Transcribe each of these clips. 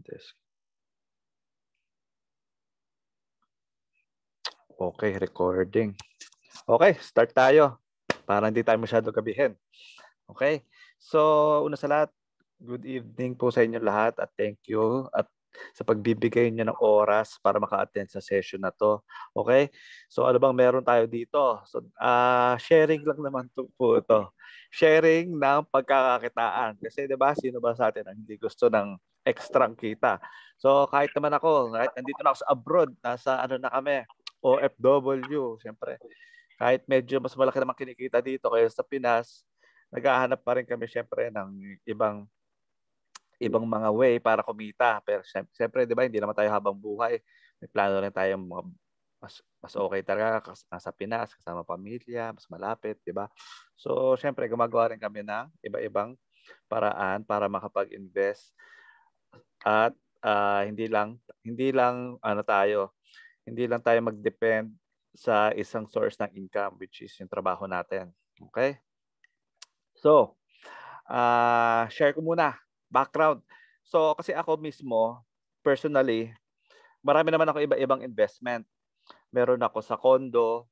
Desk. Okay, recording. Okay, start tayo. Para hindi tayo masyado gabihin. Okay? So, una sa lahat, good evening po sa inyo lahat at thank you at sa pagbibigay niyo ng oras para maka-attend sa session na 'to. Okay? So, ano bang meron tayo dito? So, sharing lang naman po ito. Sharing ng pagkakakitaan. Kasi 'di ba, sino ba sa atin ang hindi gusto ng ekstrang kita? So, kahit naman ako, kahit nandito na ako sa abroad, nasa ano na kami, OFW, siyempre. Kahit medyo mas malaki naman kinikita dito kaysa sa Pinas, naghahanap pa rin kami siyempre ng ibang mga way para kumita. Pero siyempre, 'di ba, hindi naman tayo habang buhay. May plano rin tayo mga mas okay talaga nasa Pinas, kasama pamilya, mas malapit, 'di ba? So, siyempre gumagawa rin kami ng iba-ibang paraan para makapag-invest at hindi lang hindi lang tayo mag-depend sa isang source ng income which is yung trabaho natin. Okay? So, share ko muna, background. So, kasi ako mismo, personally, marami naman ako iba-ibang investment. Meron ako sa condo,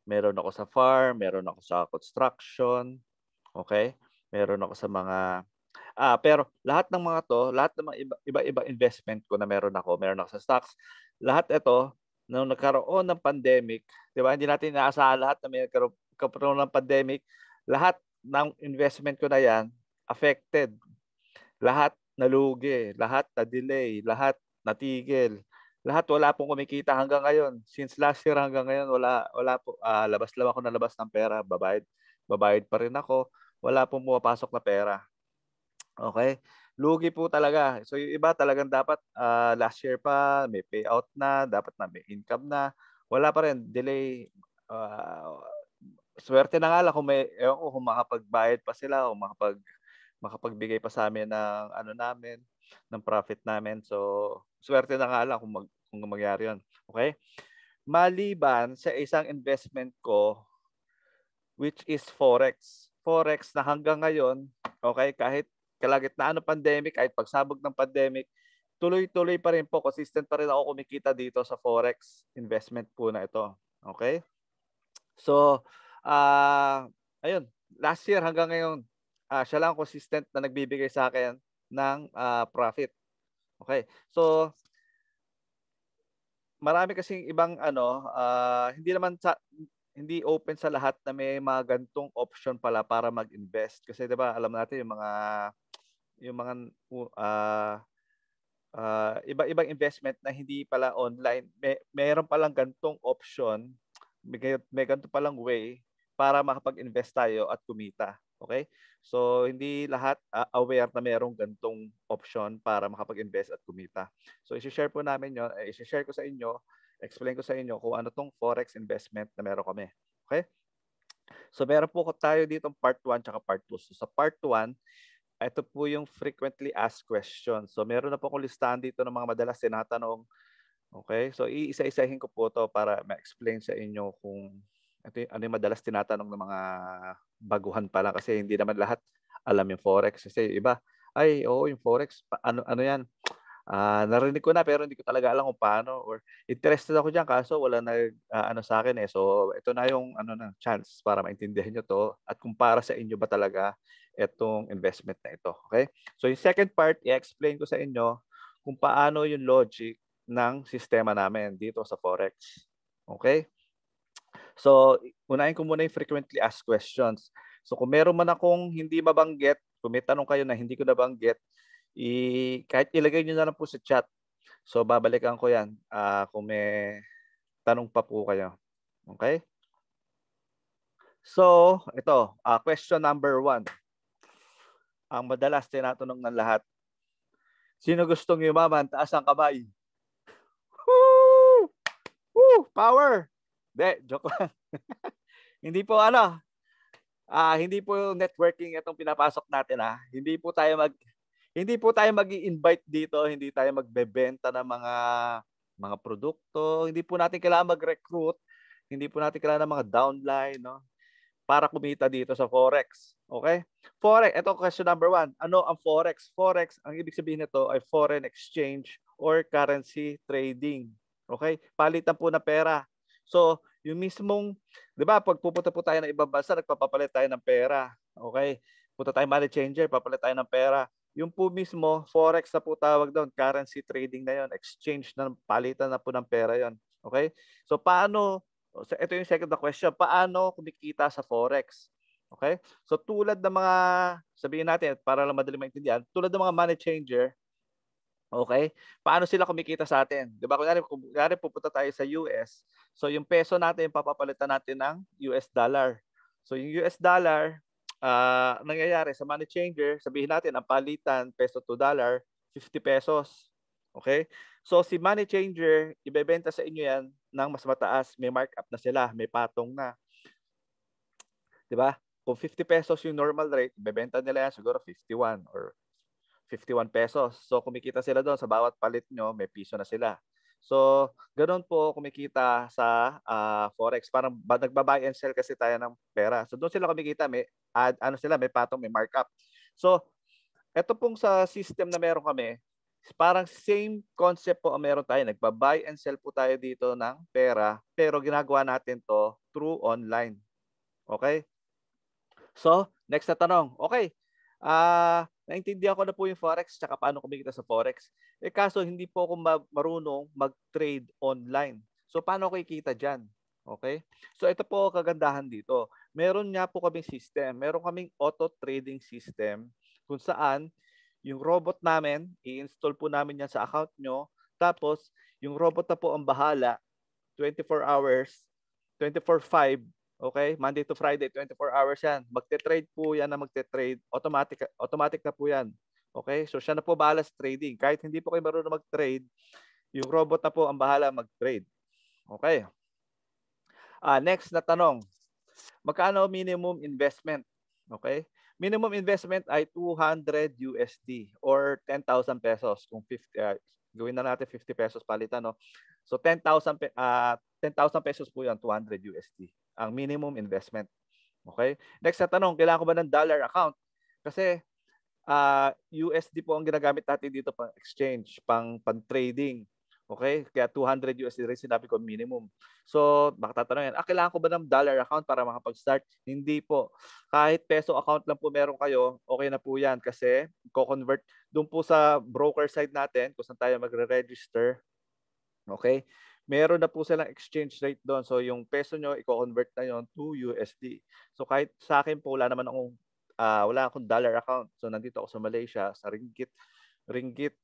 meron ako sa farm, meron ako sa construction, okay? Meron ako sa mga pero lahat ng mga 'to, lahat ng mga iba-ibang investment ko na meron ako sa stocks. Lahat ito nung nagkaroon ng pandemic, 'di ba? Hindi natin inaasahan lahat na may nagkaroon ng pandemic. Lahat ng investment ko na 'yan affected. Lahat nalugi, lahat na-delay, lahat natigil. Lahat wala pong kumikita hanggang ngayon. Since last year hanggang ngayon wala po, labas lang ako ng labas ng pera, babayad pa rin ako, wala pong pumapasok na pera. Okay, lugi po talaga. So yung iba talagang dapat, last year pa may payout na, dapat na may income na, wala pa rin, delay. Ah, Swerte na nga lang kung may ewan ko kung makapagbayad pa sila o makapagbigay pa sa'min ng ano namin, ng profit namin. So, swerte na nga lang kung mangyari yun, okey? Maliban sa isang investment ko, which is Forex. Forex na hanggang ngayon, okey, kahit kalagitnaan ng pandemic, kahit pagsabog ng pandemic, tuloy-tuloy pa rin po, consistent pa rin ako kumikita dito sa Forex investment po na ito, okey? So, ayun, last year hanggang ngayon, siya lang consistent na nagbibigay sa'kin ng, profit, okey. So, marami kasing ibang ano, hindi open sa lahat na may mga ganitong option pala para mag-invest. Kasi 'di ba alam natin yung mga iba-ibang investment na hindi pala online, meron palang ganitong option, may ganito palang way para makapag-invest tayo at kumita, okay? So, hindi lahat, aware na merong ganitong option para makapag-invest at kumita. So, i-she-share po namin 'yon, i-she-share ko sa inyo, explain ko sa inyo kung ano 'tong forex investment na meron kami, okay? So, meron po tayo ditong part 1 tsaka part 2. So, sa part 1, ito po yung frequently asked questions. So, meron na po akong listahan dito ng mga madalas tinatanong. Okay, so iisa-isahin ko po 'to para ma-explain sa inyo kung ano yung madalas tinatanong ng mga baguhan pa lang kasi hindi naman lahat alam yung forex. Kasi yung iba, "Ay, oo, yung forex ano ano 'yan, narinig ko na pero hindi ko talaga alam kung paano or interested ako diyan kaso wala ano sa akin eh." So, ito na yung ano na chance para maintindihan niyo 'to at kung para sa inyo ba talaga itong investment na ito, okay? So, yung second part, i-explain ko sa inyo kung paano yung logic ng sistema namin dito sa forex, okay? So, unahin ko muna yung frequently asked questions. So, kung meron man akong hindi mabanggit, kung may tanong kayo na hindi ko nabanggit, kahit ilagay niyo na lang po sa chat. So, babalikan ko 'yan, kung may tanong pa po kayo, okay? So, ito, question number 1, ang madalas tinatanong ng lahat, "Sino gustong yumaman? Taas ang kamay." Woo! Woo! Power! 'Di, joke lang. Hindi po ano, hindi po networking itong pinapasok natin, hindi po tayo mag-i-invite dito, hindi tayo magbebenta ng mga produkto, hindi po natin kailangan mag-recruit, hindi po natin kailangan ng mga downline 'no. para kumita dito sa Forex. Okay? Forex, ito question number 1. Ano ang Forex? Forex, ang ibig sabihin nito ay foreign exchange or currency trading. Okay? Palitan po ng pera. So, yung mismong, di ba, pag pupunta po tayo ng ibang bansa, nagpapapalit tayo ng pera. Okay? Punta tayo money changer, papalit tayo ng pera. Yung po mismo, Forex na po tawag doon, currency trading na yon, exchange na, palitan na po ng pera yon. Okay? So, paano, so ito yung second question, paano kumikita sa Forex? Okay? So, tulad ng mga, sabihin natin, para lang madali maintindihan, tulad ng mga money changer, okay? Paano sila kumikita sa atin? 'Di ba? Kunyari pupunta tayo sa US. So yung peso natin papapalitan natin ng US dollar. So yung US dollar nangyayari sa money changer, sabihin natin ang palitan peso to dollar, 50 pesos. Okay? So si money changer, ibebenta sa inyo 'yan ng mas mataas, may markup na sila, may patong na. 'Di ba? Kung 50 pesos yung normal rate, ibebenta nila yan siguro 51 or 51 pesos. So kumikita sila doon sa bawat palit nyo, may piso na sila. So ganoon po kumikita sa Forex. Parang nagba-buy and sell kasi tayo ng pera. So doon sila kumikita, may may patong, may markup. So ito pong sa system na meron kami, parang same concept po ang meron tayo. Nagba-buy and sell po tayo dito ng pera, pero ginagawa natin to through online. Okay? So, next na tanong. Okay. Naintindihan ko na po yung Forex tsaka paano kumikita sa Forex. Kaso hindi po ako marunong mag-trade online. So, paano ko ikita dyan? Okay? So, ito po kagandahan dito. Meron nga po kaming system. Meron kaming auto trading system kung saan yung robot namin, i-install po namin yan sa account nyo. Tapos, yung robot na po ang bahala, 24 hours, 24/5. Okay? Monday to Friday, 24 hours yan. Magte-trade po yan na magte-trade. Automatic na po yan. Okay? So siya na po bahala sa trading. Kahit hindi po kayo marunong mag-trade, yung robot na po ang bahala mag-trade. Okay? Next na tanong. Magkano minimum investment? Okay? Minimum investment ay 200 USD or 10,000 pesos. Kung 50, gawin na natin 50 pesos palitan, no? So 10,000 pesos po yan, 200 USD. Ang minimum investment. Okay? Next na tanong, kailangan ko ba ng dollar account? Kasi USD po ang ginagamit natin dito pang exchange, pang trading. Okay? Kaya 200 USD rin sinabi ko minimum. So, baka tatanungin, kailangan ko ba ng dollar account para makapag-start? Hindi po. Kahit peso account lang po meron kayo, okay na po yan kasi co-convert doon po sa broker side natin kung saan tayo magre-register. Okay? Meron na po silang exchange rate doon. So, yung peso nyo, i-convert na yon to USD. So, kahit sa akin po, wala akong dollar account. So, nandito ako sa Malaysia, sa ringgit. Ringgit,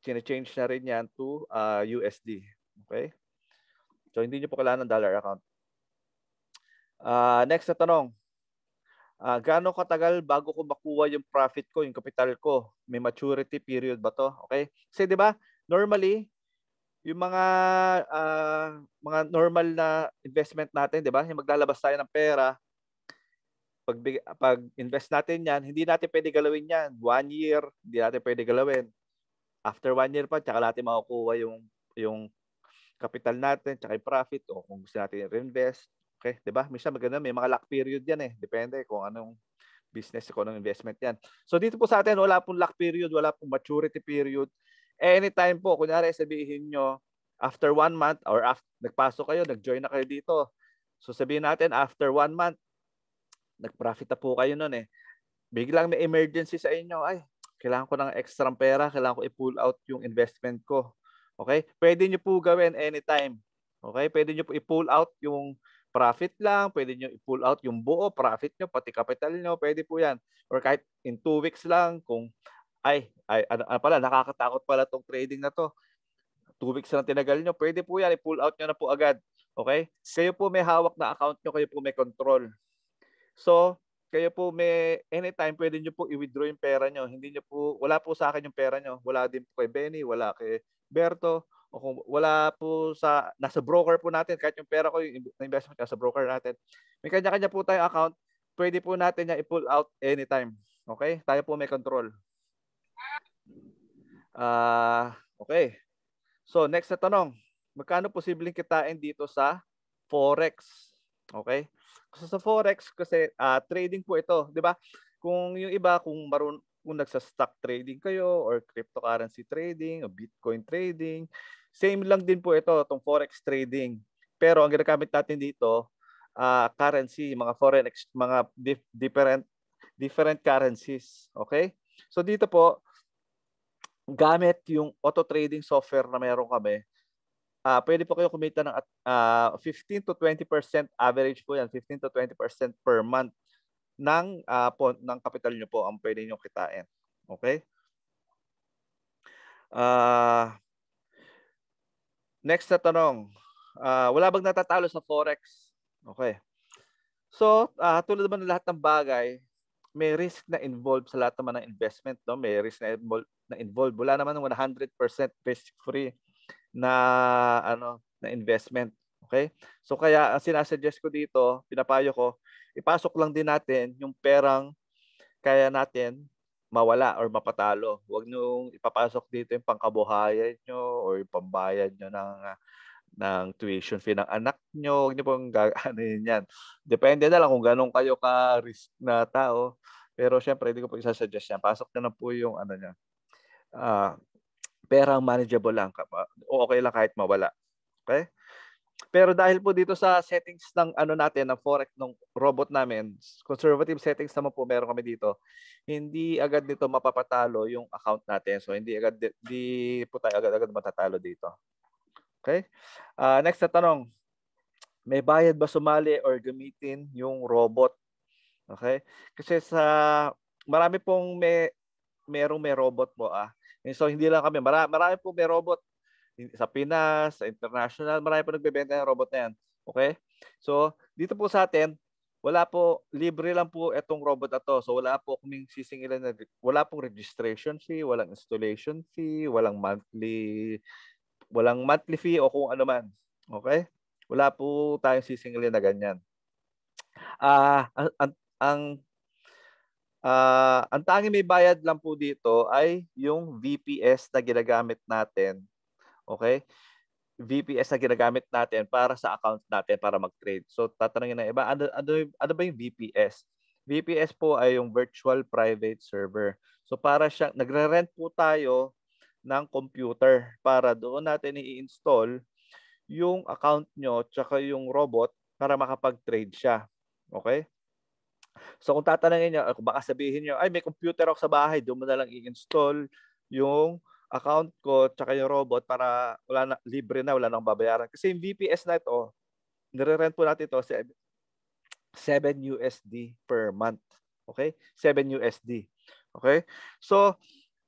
change na rin yan to USD. Okay? So, hindi nyo po kailangan ng dollar account. Next na tanong. Gaano katagal bago ko makuha yung profit ko, yung capital ko? May maturity period ba to? Okay? Kasi 'di ba, normally yung mga normal na investment natin, 'di ba? Yung maglalabas tayo ng pera, pag invest natin 'yan, hindi natin pwede galawin 'yan. 1 year, hindi natin pwede galawin. After 1 year pa, tsaka natin makukuha yung capital natin, tsaka yung profit, o kung gusto natin i-reinvest. Okay, 'di ba? Minsan maganda, may mga lock period 'yan eh. Depende kung anong business, kung anong investment 'yan. So dito po sa atin, wala pong lock period, wala pong maturity period. Anytime po, kunyari sabihin nyo, after 1 month or nagpasok kayo, nag-join na kayo dito. So sabihin natin, after 1 month, nag-profit na po kayo nun eh. Biglang may emergency sa inyo, ay, kailangan ko ng extra pera, kailangan ko i-pull out yung investment ko. Okay? Pwede nyo po gawin anytime. Okay? Pwede nyo po i-pull out yung profit lang, pwede nyo i-pull out yung buo profit nyo, pati capital nyo, pwede po yan. Or kahit in 2 weeks lang, kung ano pala, nakakatakot pala tong trading na to. 2 weeks lang tinagal nyo, pwede po yan, i-pull out nyo na po agad. Okay? Kayo po may hawak na account nyo, kayo po may control. So, kayo po may anytime pwede nyo po i-withdraw yung pera nyo. Hindi nyo po, wala po sa akin yung pera nyo. Wala din po kay Benny, wala kay Berto, o kung wala po nasa broker po natin, kahit yung pera ko, yung investment nasa broker natin. May kanya-kanya po tayong account, pwede po natin niya i-pull out anytime. Okay? Tayo po may control. Okay. So, next na tanong. Magkano posibleng kitain dito sa Forex? Okay? So sa forex kasi trading po ito, 'di ba? Kung yung iba kung nagsa-stock trading kayo or cryptocurrency trading o Bitcoin trading, same lang din po ito, tong forex trading. Pero ang ginagamit natin dito, currency, mga mga different currencies, okay? So dito po gamit yung auto trading software na meron kami, pwede po kayo kumita ng 15 to 20% average po yan, 15 to 20% per month ng kapital nyo po ang pwede nyo kitain. Okay? Next na tanong. Wala bang natatalo sa Forex? Okay. So, tulad naman ng lahat ng bagay, may risk na involved sa lahat naman ng investment. No? May risk na involved. Wala naman ng 100% risk-free na investment. Okay? So kaya ang sinasuggest ko dito, pinapayo ko, ipasok lang din natin yung perang kaya natin mawala or mapatalo. Huwag nyo ipapasok dito yung pangkabuhayan nyo or yung pambayad nyo ng tuition fee ng anak nyo. Huwag nyo pong gagawin yan. Depende na lang kung ganun kayo ka-risk na tao. Pero syempre, hindi ko po isasuggest yan. Pasok na po yung niya. Perang manageable lang. Okay lang kahit mawala. Okay? Pero dahil po dito sa settings ng natin, ng forex ng robot namin, conservative settings naman po meron kami dito. Hindi agad dito mapapatalo yung account natin. So hindi po tayo agad matatalo dito. Okay? Next na tanong. May bayad ba sumali or gamitin yung robot? Okay? Kasi marami pong may robot po So hindi lang kami, marami po may robot sa Pinas, sa international, marami po nagbebenta ng robot na yan. Okay? So dito po sa atin, wala po, libre lang po itong robot na to. So wala po kaming sisingilan wala pong registration fee, walang installation fee, walang monthly fee o kung ano man. Okay? Wala po tayong sisingilin na ganyan. Ang tanging may bayad lang po dito ay yung VPS na ginagamit natin. Okay? VPS na ginagamit natin para sa account natin para mag-trade. So tatanungin ng iba, ano ba yung VPS? VPS po ay yung virtual private server. So para siya, nagre-rent po tayo ng computer para doon natin i-install yung account nyo tsaka yung robot para makapag-trade siya. Okay? So kung tatanungin niyo, baka sabihin niyo, ay may computer ako sa bahay, doon mo na lang i-install yung account ko tsaka yung robot para libre na, wala nang babayaran. Kasi yung VPS na ito, nire-rent po natin ito $7 per month. Okay? $7. Okay? So,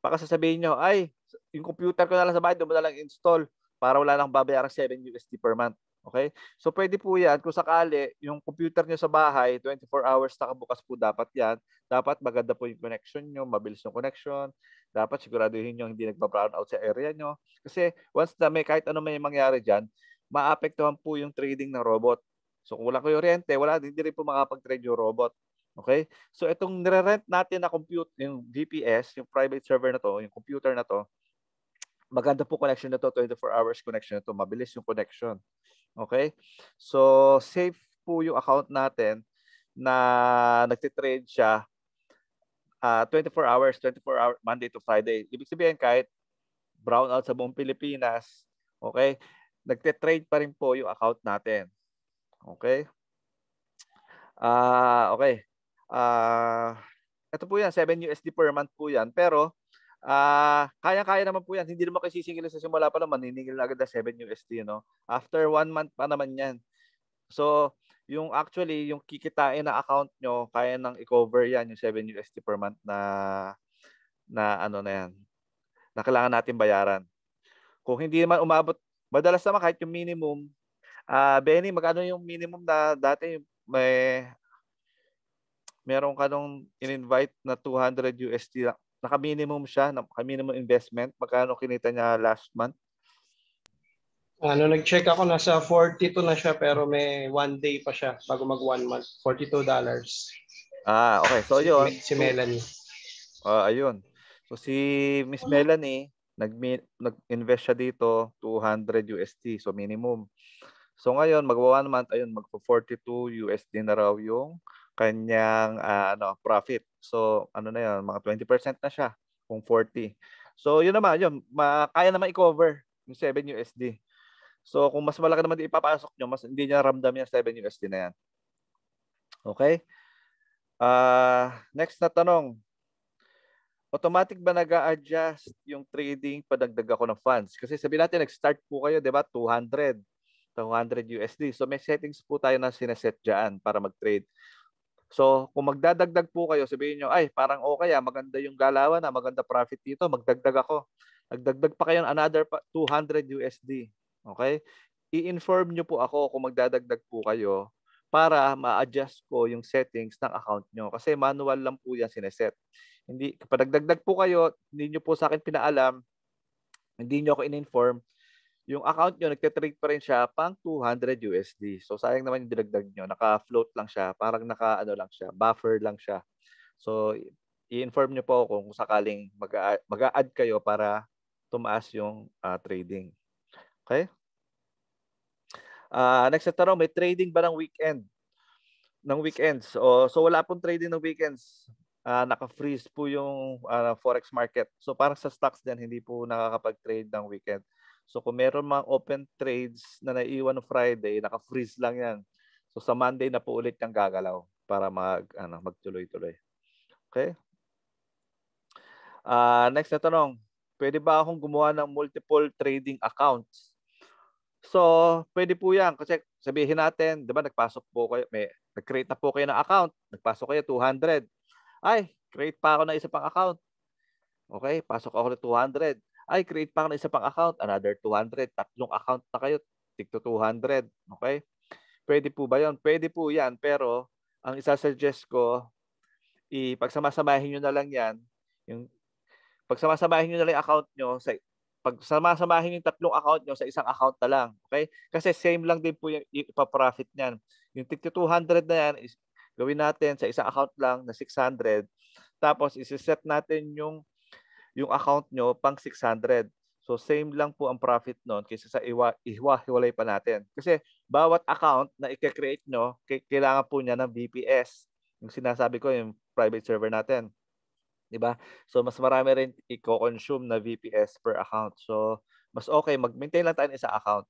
baka sasabihin nyo, ay, yung computer ko na lang sa bahay, doon mo na lang install para wala nang babayaran $7 per month. Okay? So, pwede po yan. Kung sakali, yung computer nyo sa bahay, 24 hours nakabukas po dapat yan. Dapat maganda po yung connection nyo, mabilis yung connection. Dapat siguraduhin nyo hindi nagpa-brown out sa area nyo. Kasi once na kahit ano may mangyari dyan, maapektuhan po yung trading ng robot. So, kung wala kuryente, hindi rin po makapag-trade yung robot. Okay? So, itong nire-rent natin na compute, yung VPS, yung private server na to, yung computer na to, maganda po connection na to, 24 hours connection na to, mabilis yung connection. Okay? So, safe po yung account natin na nagtitrade siya 24 hours, Monday to Friday. Ibig sabihin, kahit brownout sa buong Pilipinas, okay, nagtitrade pa rin po yung account natin. Okay? Okay. Ito po yan, $7 per month po yan. Pero, kaya-kaya naman po yan. Hindi naman kayo sisingilin sa simula pa naman. Niningil na agad na $7, no? After 1 month pa naman yan. So, yung kikitain na account nyo, kaya nang i-cover yan, yung $7 per month na yan, na kailangan natin bayaran. Kung hindi naman umabot, madalas naman kahit yung minimum, Benny, magkano yung minimum na dati meron ka nung in-invite na $200, naka-minimum siya, naka-minimum investment, magkano kinita niya last month? Nag-check ako, nasa 42 na siya pero may 1 day pa siya bago mag 1 month. $42. Okay. So yun. Si Melanie. Ayun. So si Miss Melanie, nag-invest siya dito $200. So minimum. So ngayon, magwa 1 month, ayun, magpo-42 USD na raw yung kanyang profit. So ano na yun, mga 20% na siya kung 40. So yun naman, yun, kaya naman i-cover yung 7 USD. So kung mas malaki naman din ipapasok nyo, mas hindi niya ramdam yung 7 USD na yan. Okay? Next na tanong. Automatic ba nag-a-adjust yung trading padagdag ako ng funds? Kasi sabihin natin, nag-start po kayo, di ba? 200 USD. So may settings po tayo na sineset dyan para mag-trade. So kung magdadagdag po kayo, sabihin nyo, ay parang okay, maganda yung galawan, maganda profit dito, magdagdag ako. Nagdagdag pa kayo ng another 200 USD. Okay? I-inform nyo po ako kung magdadagdag po kayo para ma-adjust ko yung settings ng account nyo. Kasi manual lang po yan sineset. Hindi, kapag nagdagdag po kayo, hindi nyo po sa akin pinaalam, hindi nyo ako in-inform, yung account nyo, nagte-trade pa rin siya pang 200 USD. So, sayang naman yung dinagdag nyo. Naka-float lang siya. Parang lang siya. Buffer lang siya. So, i-inform nyo po kung sakaling mag-a-add kayo para tumaas yung trading. Okay? Next na tanong, may trading ba ng weekends? So, wala pong trading ng weekends. Naka-freeze po yung forex market. So, parang sa stocks din, hindi po nakakapag-trade ng weekend. So kung meron mga open trades na naiwan no Friday, naka-freeze lang 'yan. So sa Monday na po ulit yung gagalaw para magtuloy-tuloy. Okay? Next na tanong. Pwede ba akong gumawa ng multiple trading accounts? So, pwede po 'yan kasi sabihin natin, 'di ba, nag-create na po kayo ng account, nagpasok kayo 200. Ay, create pa ako ng isa pang account. Okay, pasok ako ng 200. Ay, create pa ako ng isa pang account, another 200. Tatlong account na kayo, tigto 200. Okay? Pwede po ba yun? Pwede po yan, pero ang isa-suggest ko, pagsama-samahin nyo na lang yan. Pagsama-samahin nyo na lang yung account nyo, pagsama-samahin yung tatlong account nyo sa isang account na lang. Okay? Kasi same lang din po yung ipaprofit niyan. Yung tigto 200 na yan, gawin natin sa isang account lang na 600. Tapos, isi-set natin yung account nyo pang 600. So same lang po ang profit noon kaysa sa ihiwa-hiwalay pa natin. Kasi bawat account na i-create nyo, kailangan po niya ng VPS. Yung sinasabi ko, yung private server natin. Diba? So mas marami rin i-consume na VPS per account. So mas okay, mag-maintain lang tayo ng isang account.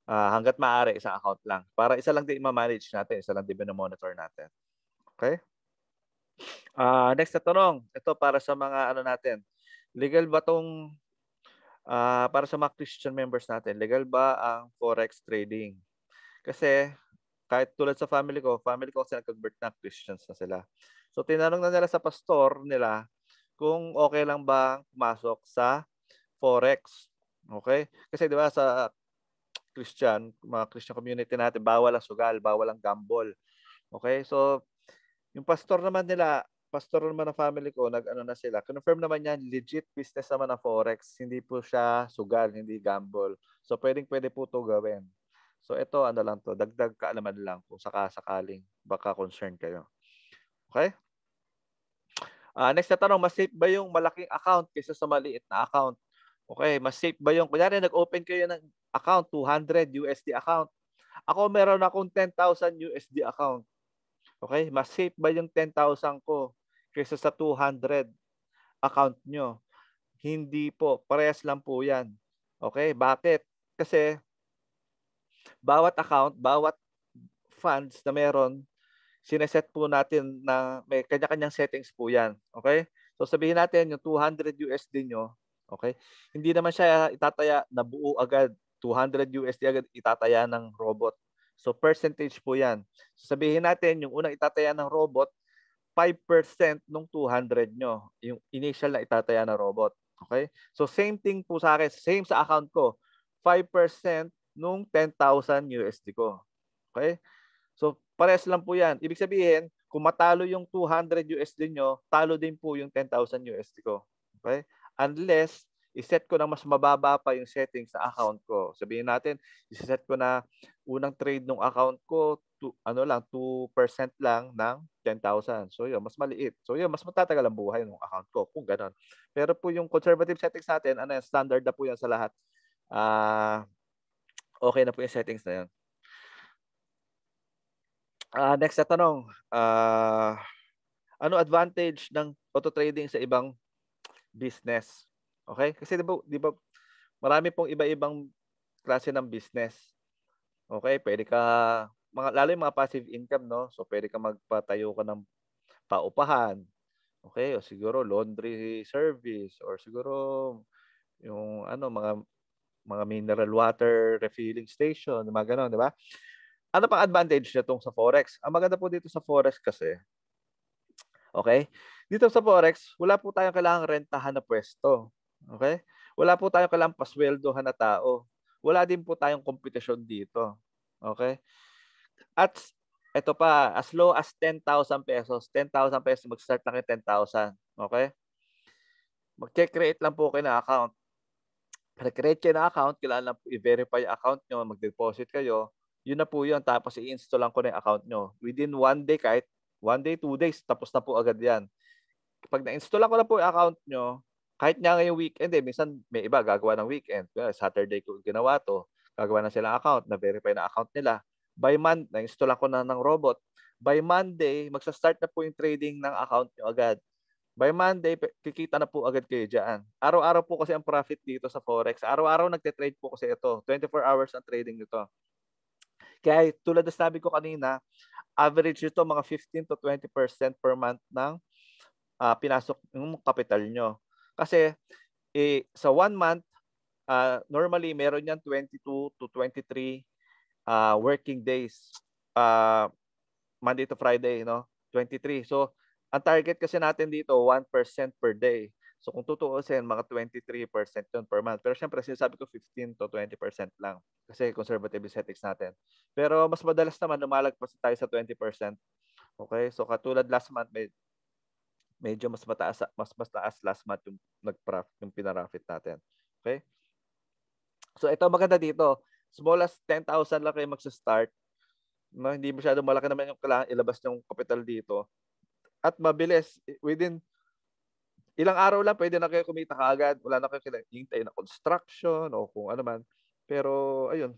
Hanggat maaari, isang account lang. Para isa lang din ma-manage natin, isa lang din monitor natin. Okay? Next na tanong. Ito para sa mga natin. Legal ba tong para sa mga Christian members natin, legal ba ang forex trading? Kasi kahit tulad sa family ko kasi nag-convert na, Christians na sila. So tinanong na nila sa pastor nila kung okay lang ba pumasok sa forex. Okay? Kasi 'di ba sa mga Christian community natin, bawal ang sugal, bawal ang gamble. Okay? So yung pastor naman ng family ko, na sila. Confirm naman yan, legit business naman ng forex. Hindi po siya sugal, hindi gamble. So pwede po 'to gawin. So ito lang 'to, dagdag kaalaman lang kung sakaling baka concern kayo. Okay? Next na tanong, mas safe ba yung malaking account kaysa sa maliit na account? Okay, mas safe ba yung kunyari nag-open kayo ng account, 200 USD account. Ako meron akong 10,000 USD account. Okay? Mas safe ba yung 10,000 ko kaysa sa 200 account nyo? Hindi po. Parehas lang po yan. Okay? Bakit? Kasi bawat account, bawat funds na meron, sineset po natin na may kanya-kanyang settings po yan. Okay? So sabihin natin yung 200 USD nyo, okay? Hindi naman siya itataya na buo agad. 200 USD agad itataya ng robot. So percentage po yan. So, sabihin natin yung unang itataya ng robot, 5% nung 200 nyo. Yung initial na itataya ng robot. Okay? So same thing po sa akin. Same sa account ko. 5% nung 10,000 USD ko. Okay? So pares lang po yan. Ibig sabihin, kung matalo yung 200 USD nyo, talo din po yung 10,000 USD ko. Okay? Unless iset ko na mas mababa pa yung settings sa account ko. Sabihin natin, iset ko na unang trade ng account ko 2% lang ng 10,000. So yun, mas maliit. So yun, mas matatagal ang buhay ng account ko kung gano'n. Pero po yung conservative settings natin, standard na po yan sa lahat. Okay na po yung settings na yun. Next na tanong, ano advantage ng auto trading sa ibang business? Okay? Kasi 'di ba marami pong iba-ibang klase ng business. Okay, puwede ka lalo yung mga passive income 'no, so puwede kang magpatayo ka ng paupahan, okay, o siguro laundry service or siguro yung ano, mga mineral water refilling station, mga gano'n, 'di ba? Ano pang advantage nitong sa forex? Ang maganda po dito sa forex kasi, okay, dito sa forex wala po tayong kailangang rentahan na puwesto, okay? Wala po tayong kailangang pasweldohan na tao. Wala din po tayong kompetisyon dito, okay? At eto pa, as low as ₱10,000, ₱10,000 mag-start lang yung 10,000, okay? Magke-create lang po kayo ng account. Pag-create kayo ng account, kailangan lang po i-verify yung account niyo, mag-deposit kayo, yun na po yun. Tapos i-install lang ko na yung account niyo. Within 1 day, kahit 1 day, 2 days, tapos na po agad yan. Kapag na-install ko na po yung account niyo, kahit nga ngayong weekend, minsan may iba gagawa ng weekend. Saturday ko ginawa 'to, gagawa na sila ng account, na-verify na account nila. By na-install ko na ng robot. By Monday, magsa-start na po yung trading ng account niyo agad. By Monday, kikita na po agad kayo diyan. Araw-araw po kasi ang profit dito sa forex. Araw-araw nagte-trade po kasi ito. 24 hours ang trading nito. Kaya tulad ng sabi ko kanina, average nito mga 15 to 20% per month ng pinasok yung kapital nyo. Kasi sa 1 month, normally meron yan 22 to 23 working days. Monday to Friday, no? 23. So, ang target kasi natin dito, 1% per day. So, kung tutuusin, mga 23% yun per month. Pero syempre, sinasabi ko 15 to 20% lang. Kasi conservative settings natin. Pero mas madalas naman, lumalagpas tayo sa 20%. Okay? So, katulad last month, medyo mas taas last month yung pinarafit natin. Okay? So, ito maganda dito. Small as 10,000 lang kayo magsa-start. No, hindi masyadong malaki naman yung kailangan ilabas yung capital dito. At mabilis, within ilang araw lang pwede na kayo kumita kaagad. Wala na kayong hintayin na construction o kung ano man. Pero ayun,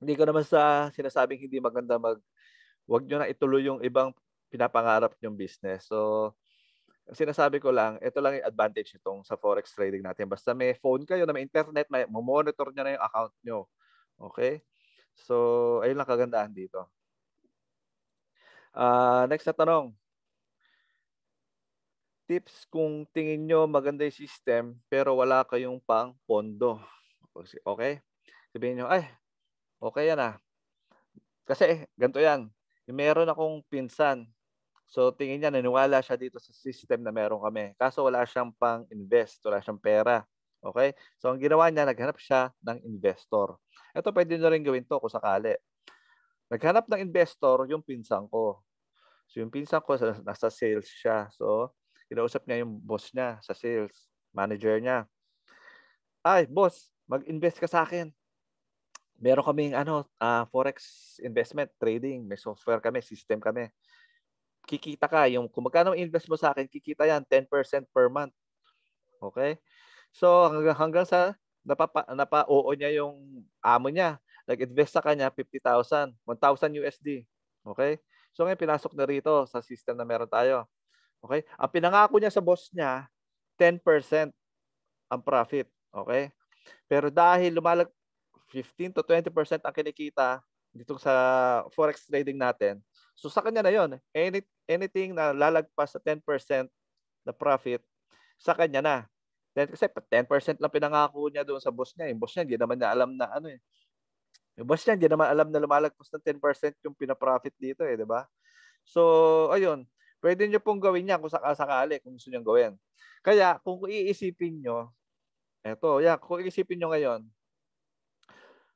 hindi ko naman sa sinasabing hindi maganda wag niyo na ituloy yung ibang pinapangarap niyong business. So, sinasabi ko lang, ito lang yung advantage nitong sa forex trading natin. Basta may phone kayo na may internet, monitor niyo na yung account niyo. Okay? So, ayun lang kagandahan dito. Next na tanong. Tips kung tingin nyo maganda yung system pero wala kayong pang pondo. Okay? Sabihin nyo, ay, okay yan ah. Kasi ganito yan. Meron akong pinsan. So tingin niya, naniwala siya dito sa system na meron kami. Kaso wala siyang pang-invest, wala siyang pera. Okay? So ang ginawa niya, naghanap siya ng investor. Ito pwede nyo rin gawin to kung sakali. Naghanap ng investor yung pinsan ko. So yung pinsan ko, nasa sales siya. So kinausap niya yung boss niya sa sales, manager niya. Ay, boss, mag-invest ka sa akin. Meron kaming forex investment, trading, may software kami, system kami. Kikita ka, yung kung magkano invest mo sa akin, kikita yan 10% per month. Okay? So hanggang sa napa-oo niya yung amo niya. Nag-invest sa kanya 50,000, 1,000 USD. Okay? So ngayon pinasok na rito sa system na meron tayo. Okay? Ang pinangako niya sa boss niya, 10% ang profit. Okay? Pero dahil 15 to 20% ang kinikita dito sa forex trading natin, so sa kanya na yon. Anything na lalagpas sa 10% na profit, sa kanya na. Kasi 10% lang pinangako niya doon sa boss niya. Yung boss niya, hindi naman niya alam na Yung boss niya, hindi naman alam na lumalagpas ng 10% yung pinaprofit dito di ba? So, ayun. Pwede nyo pong gawin yan kung sakasakali, kung gusto nyo gawin. Kaya, kung iisipin nyo, kung iisipin nyo ngayon,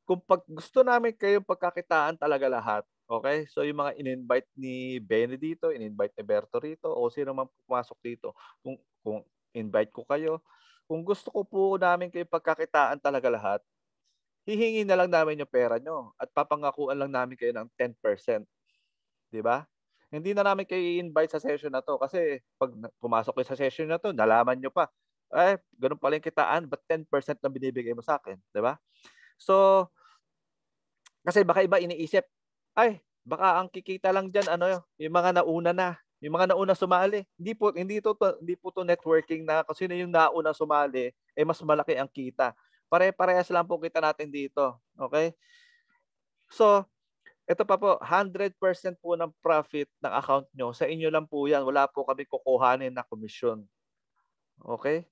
kung gusto namin kayong pagkakitaan talaga lahat, okay? So, yung mga in-invite ni Benny dito, in-invite ni Berto rito, o sino man pumasok dito, kung invite ko kayo, kung gusto ko po namin kayong pagkakitaan talaga lahat, hihingi na lang namin yung pera nyo at papangakuan lang namin kayo ng 10%. Di ba? Hindi na namin kayo i-invite sa session na to kasi pag pumasok kayo sa session na to, nalaman nyo pa, ganun pala yung kitaan, but 10% na binibigay mo sa akin? Di ba? So, Kasi baka iba iniisip, ay, baka ang kikita lang diyan yung mga nauna na, yung mga nauna sumali. Hindi po to networking na kung sino yung nauna sumali, mas malaki ang kita. Pare-parehas lang po kita natin dito. Okay? So, ito pa po, 100% po ng profit ng account nyo, sa inyo lang po yan. Wala po kami kukuhanin na komisyon. Okay?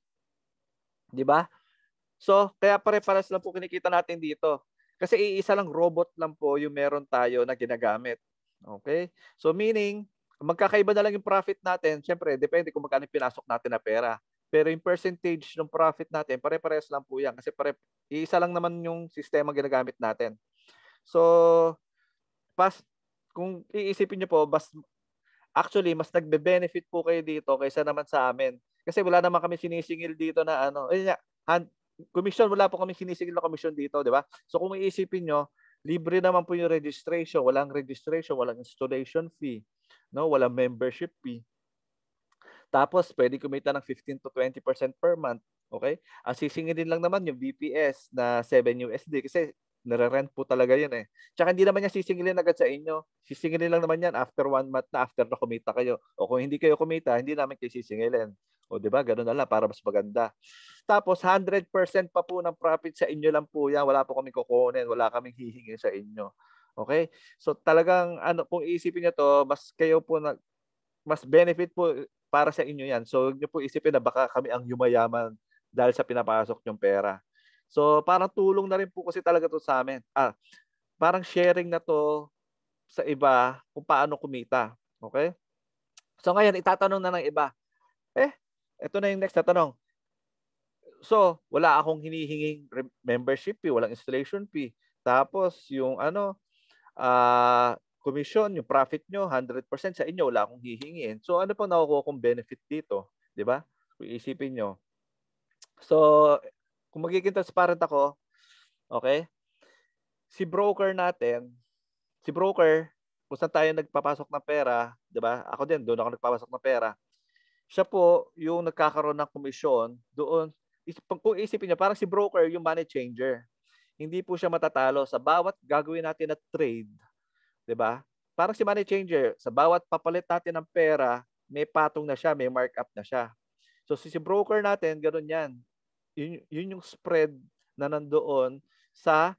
Di ba? So, kaya pare-pares lang po kinikita natin dito. Kasi iisa lang robot lang po yung meron tayo na ginagamit. Okay? So, meaning, magkakaiba na lang yung profit natin. Siyempre, depende kung magkano pinasok natin na pera. Pero yung percentage ng profit natin, pare-pares lang po yan. Kasi iisa lang naman yung sistema ginagamit natin. So, kung iisipin nyo po, actually, mas nagbe-benefit po kayo dito kaysa naman sa amin. Kasi wala naman kami sinisingil dito na commission, wala po kami sinisingil na commission dito, di ba? So kung iisipin nyo, libre naman po yung registration, walang installation fee, no? Walang membership fee. Tapos, pwede kumita ng 15 to 20% per month. Okay? Ang sisingilin lang naman yung BPS na 7 USD kasi nare-rent po talaga yun eh. Tsaka hindi naman yan sisingilin agad sa inyo. Sisingilin lang naman yan after 1 month na after na kumita kayo. O kung hindi kayo kumita, hindi namin kayo sisingilin. O di ba? Ganun na lang para mas maganda. Tapos 100% pa po ng profit sa inyo lang po yan. Wala po kaming kukunin. Wala kaming hihingi sa inyo. Okay? So talagang kung iisipin niyo to, mas benefit po para sa inyo yan. So, huwag niyo po isipin na baka kami ang yumayaman dahil sa pinapasok yung pera. So, parang tulong na rin po kasi talaga to sa amin. Parang sharing na to sa iba kung paano kumita. Okay? So, ngayon, itatanong na ng iba. Ito na yung next na tanong. So, wala akong hinihinging membership fee, walang installation fee. Tapos, yung commission, yung profit nyo, 100% sa inyo, wala akong hihingin. So, ano pang nakukuha kong benefit dito? Di ba? Kung isipin nyo. So, kung magiging transparent ako, okay, si broker, kung saan tayo nagpapasok ng pera, di ba? Ako din, doon ako nagpapasok ng pera. Siya po yung nagkakaroon ng komisyon doon. Kung isipin nyo, parang si broker yung money changer. Hindi po siya matatalo sa bawat gagawin natin na trade. 'Di ba? Parang si money changer, sa bawat papalit natin ng pera, may patong na siya, may markup na siya. So si broker natin, ganoon 'yan. Yun yung spread na nandoon sa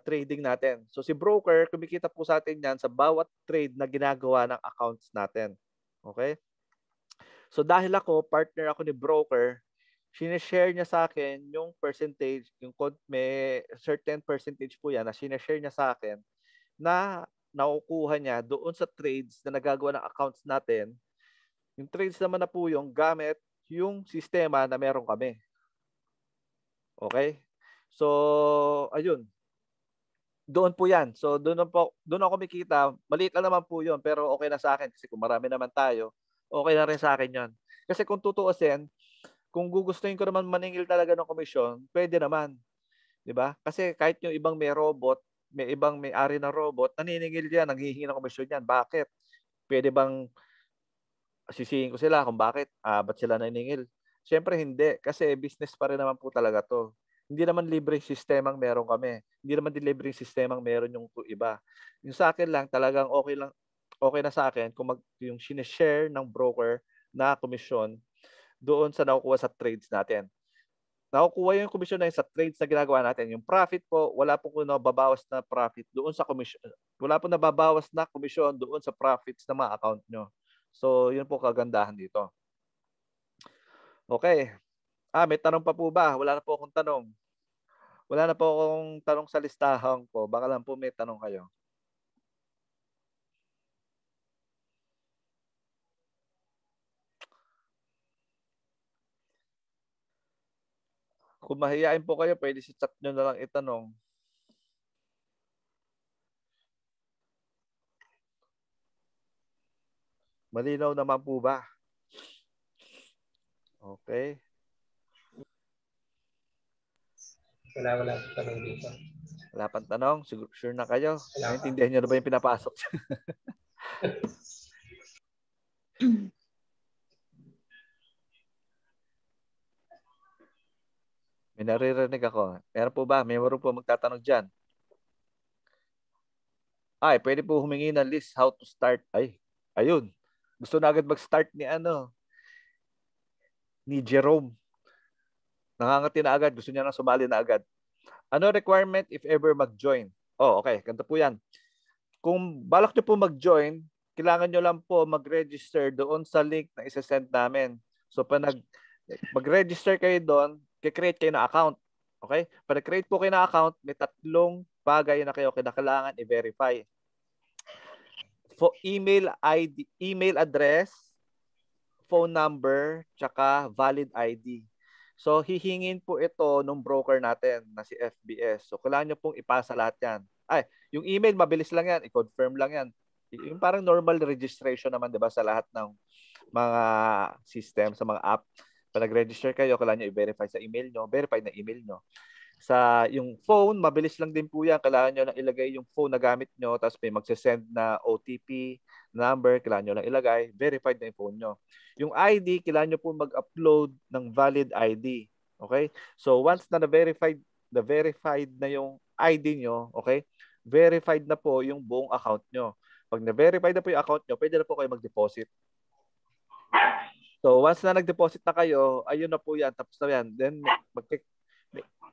trading natin. So si broker, kumikita po sa atin 'yan sa bawat trade na ginagawa ng accounts natin. Okay? So dahil partner ako ni broker, sineshare niya sa akin yung percentage, may certain percentage po yan na sineshare niya sa akin na nakukuha niya doon sa trades na nagagawa ng accounts natin. Yung trades naman na po yung gamit yung sistema na meron kami. Okay? So, ayun. Doon po yan. So, doon ako kumikita. Maliit lang naman po yun, pero okay na sa akin kasi kung marami naman tayo, okay na rin sa akin yun. Kasi kung tutuusin, kung gugustuhin ko naman maningil talaga ng komisyon, pwede naman. 'Di ba? Kasi kahit yung ibang may ibang may-ari ng robot, naniningil yan, nanghihingi ng komisyon yan. Bakit? Pwede bang sisihin ko sila kung ba't sila naniningil? Siyempre hindi, kasi business pa rin naman po talaga to. Hindi naman libreng sistemang meron kami. Hindi naman din libreng sistemang meron yung iba. Yung sa akin lang, talagang okay na sa akin kung yung sinishare ng broker na komisyon doon sa nakukuha sa trades natin. Nakukuha yung komisyon na yun sa trades na ginagawa natin. Yung profit po, wala pong nababawas na profit doon sa komisyon. Wala pong nababawas na komisyon doon sa profits ng mga account nyo. So, yun po kagandahan dito. Okay. May tanong pa po ba? Wala na po akong tanong. Wala na po akong tanong sa listahan ko. Baka lang po may tanong kayo. Kung mahihain po kayo, pwede si chat nyo na lang itanong. Malinaw naman po ba? Okay. Wala tanong dito. Wala pang tanong? Sure na kayo? Naintindihan nyo na ba yung pinapasok? May naririnig ako. Meron po ba? May meron po magtatanong dyan. Ay, pwede po humingi ng list how to start. Ay, ayun. Gusto na agad mag-start ni Jerome. Nangangati na agad. Gusto niya na sumali na agad. Ano requirement if ever mag-join? Oh, okay. Ganito po yan. Kung balak nyo po mag-join, kailangan nyo lang po mag-register doon sa link na isa-send namin. So, mag-register kayo doon, create kayo na account. Okay? Para create po kayo na account, may 3 bagay na kayo kailangan i-verify. Email ID, email address, phone number, tsaka valid ID. So, hihingin po ito ng broker natin na si FBS. So, kailangan nyo pong ipasa lahat yan. Ay, yung email, mabilis lang yan. I-confirm lang yan. Yung parang normal registration naman, di ba, sa lahat ng mga system, sa mga app. Pag nag-register kayo, kailangan nyo i-verify sa email nyo. Verify na email nyo. Sa yung phone, mabilis lang din po yan. Kailangan nyo lang ilagay yung phone na gamit nyo, tapos may magsasend na OTP, number, kailangan nyo lang ilagay. Verified na yung phone nyo. Yung ID, kailangan nyo po mag-upload ng valid ID. Okay? So, once na verified na yung ID nyo, okay? Verified na po yung buong account nyo. Pag na-verified na po yung account nyo, pwede na po kayo mag-deposit. So, once na nag-deposit na kayo, ayun na po yan. Tapos na yan. Then,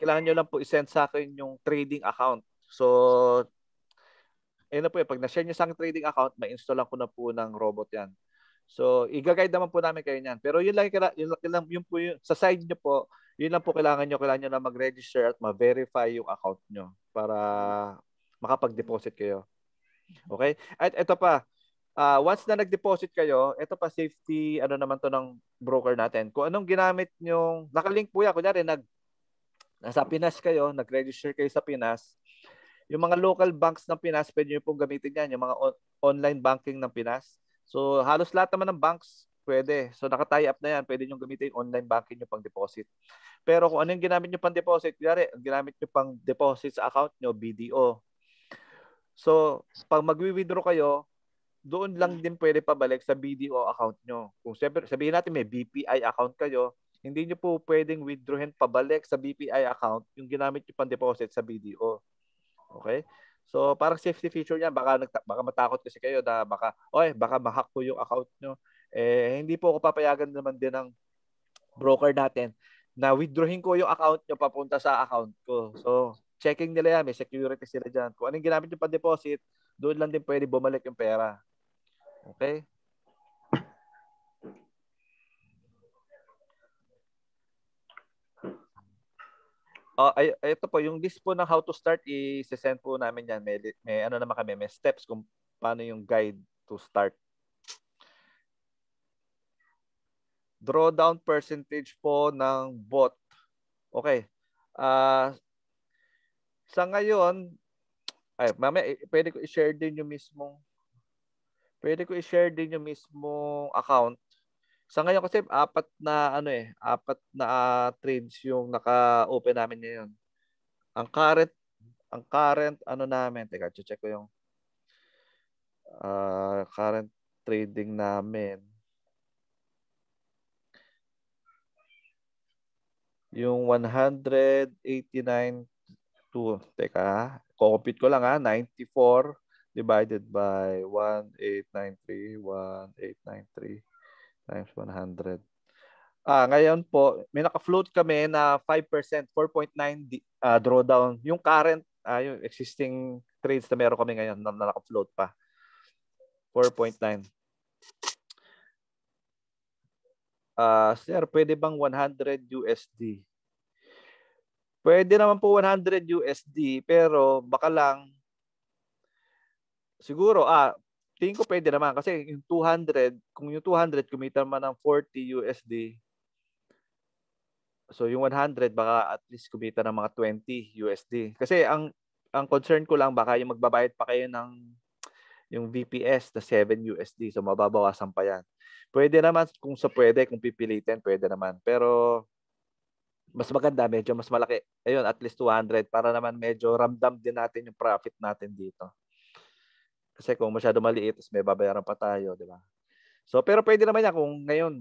kailangan nyo lang po i-send sa akin yung trading account. So, ayun na po yan. Pag na-share nyo sa akin trading account, ma-install lang ko na po ng robot yan. So, i-guide naman po namin kayo niyan. Pero yun lang, yun po yung, sa side nyo po, yun lang po kailangan nyo na mag-register at ma-verify yung account nyo para makapag-deposit kayo. Okay? At ito pa, once na nag-deposit kayo, ito pa safety, ano naman to ng broker natin. Kung anong ginamit nyo, nakalink po yan. Kunyari, nasa Pinas kayo, nag-register kayo sa Pinas, yung mga local banks ng Pinas, pwede nyo pong gamitin yan, yung mga online banking ng Pinas. So, halos lahat naman ng banks, pwede. So, naka-tie up na yan. Pwede nyo gamitin yung online banking nyo pang deposit. Pero kung ano yung ginamit nyo pang deposit, kunyari, ang ginamit nyo pang deposit sa account nyo, BDO. So, pag mag-withdraw kayo, doon lang din pwede pabalik sa BDO account nyo. Kung sabihin natin may BPI account kayo, hindi nyo po pwedeng withdrawin pabalik sa BPI account yung ginamit nyo pang deposit sa BDO. Okay? So, parang safety feature yan. Baka matakot kasi kayo na baka ma-hack po yung account nyo. Hindi po ako papayagan naman din ng broker natin na withdrawin ko yung account nyo papunta sa account ko. So, checking nila yan. May security sila dyan. Kung anong ginamit nyo pang deposit, doon lang din pwede bumalik yung pera. Okay? Ito po, yung list po ng how to start, i-send po namin yan. May ano naman kami, may steps kung paano yung guide to start. Drawdown percentage po ng bot. Okay. Sa ngayon, mamaya, pwede ko i-share din yung mismong account. Sa ngayon kasi apat na trades yung naka-open namin ngayon. Ang current ano namin, teka, check ko yung current trading namin. Yung 189 to, teka, compute ko lang 94 divided by 1893 times 100. Ngayon po, may naka-float kami na 5%, 4.9 drawdown. Yung current, yung existing trades na meron kami ngayon na naka-float pa. 4.9. Sir, pwede bang 100 USD? Pwede naman po 100 USD, pero baka lang, siguro, tingin ko pwede naman kasi yung 200, kung yung 200 kumita naman ng 40 USD, so yung 100 baka at least kumita ng mga 20 USD. Kasi ang concern ko lang baka yung magbabayad pa kayo ng yung VPS na 7 USD, so mababawasan pa yan. Pwede naman kung pipilitin, pwede naman. Pero mas maganda, medyo mas malaki. Ayun, at least 200 para naman medyo ramdam din natin yung profit natin dito. Kasi kung masyado maliit, may babayaran pa tayo, di ba? So, pero pwede naman yan kung ngayon,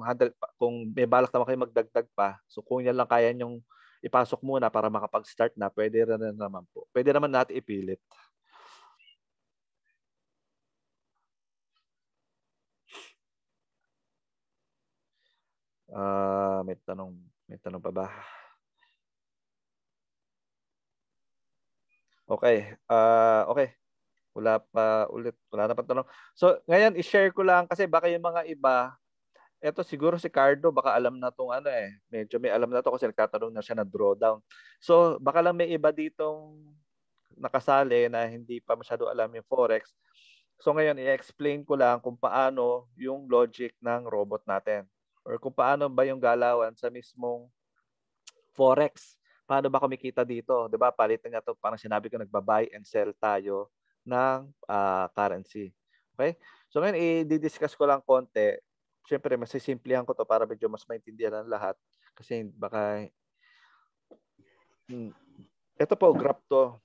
kung may balak naman kayo magdagdag pa, so kung yan lang kaya nyong ipasok muna para makapag-start na, pwede rin naman po. Pwede naman natin ipilit. May tanong pa ba? Okay. Okay. Wala na pa tanong. So, ngayon i-share ko lang kasi baka yung mga iba, eto siguro si Cardo baka alam na tong ano eh. Medyo may alam na to kasi nagtatanong na siya ng drawdown. So, baka lang may iba ditong nakasali na hindi pa masyado alam yung Forex. So ngayon, i-explain ko lang kung paano yung logic ng robot natin or kung paano ba yung galawan sa mismong Forex. Paano ba kumikita dito? 'Di ba? Palitan niya 'to, parang sinabi ko nagba-buy and sell tayo ng currency. Okay? So ngayon, i-discuss ko lang konti. Siyempre, masisimplihan ko 'to para medyo mas maintindihan ng lahat. Kasi baka... Ito po, graph to.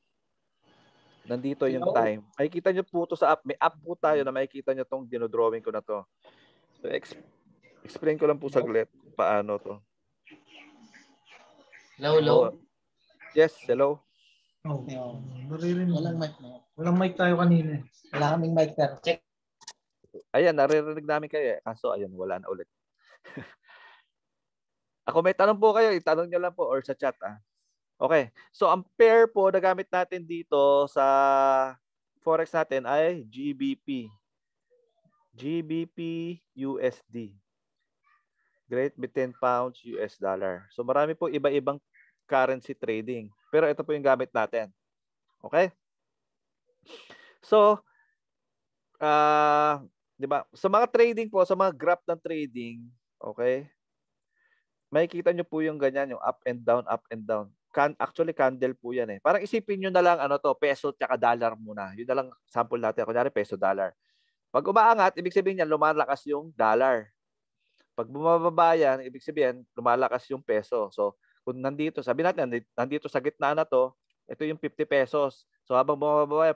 Nandito yung time. Makikita nyo po to sa app. May app po tayo na makikita nyo tong dinodrawing ko na to. So, explain ko lang po saglit kung paano to. Hello? Yes, hello. Walang mic na. Walang mic tayo kanina. Wala kaming mic na. Check. Ayan, naririnig namin kayo. Kaso, ayan, wala na ulit. Ako may tanong po kayo. Itanong nyo lang po or sa chat. Okay. So, ang pair po na gamit natin dito sa Forex natin ay GBP. GBP USD. Great Britain Pounds US Dollar. So, marami po iba-ibang currency trading. Pero ito po yung gamit natin. Okay? So, di ba? Sa mga trading po, sa mga graph ng trading, okay? Makikita nyo po yung ganyan, yung up and down, up and down. Actually, candle po yan eh. Parang isipin nyo na lang, ano to, peso tsaka dollar muna. Yun na lang sample natin. Kunyari, peso, dollar. Pag umaangat, ibig sabihin niyan, lumalakas yung dollar. Pag bumababa yan, ibig sabihin, lumalakas yung peso. So, kung nandito, sabi natin, nandito sa gitna na to, ito yung 50 pesos. So, habang bumababa yan,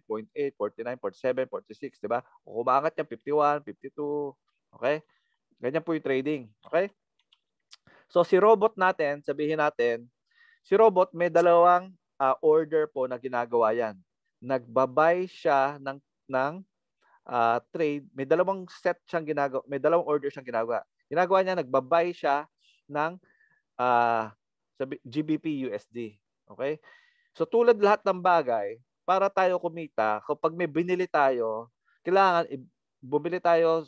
49.8, 49, 47, 46, di ba? Kung umaangat yan, 51, 52, okay? Ganyan po yung trading, okay? So, si robot natin, sabihin natin, si robot may dalawang order po na ginagawa yan. Nagbabay siya ng trade, may dalawang set siyang ginagawa, may dalawang order siyang ginagawa. Ginagawa niya, nagbabay siya ng GBP USD. Okay? So tulad lahat ng bagay, para tayo kumita, kapag may binili tayo, kailangan bumili tayo,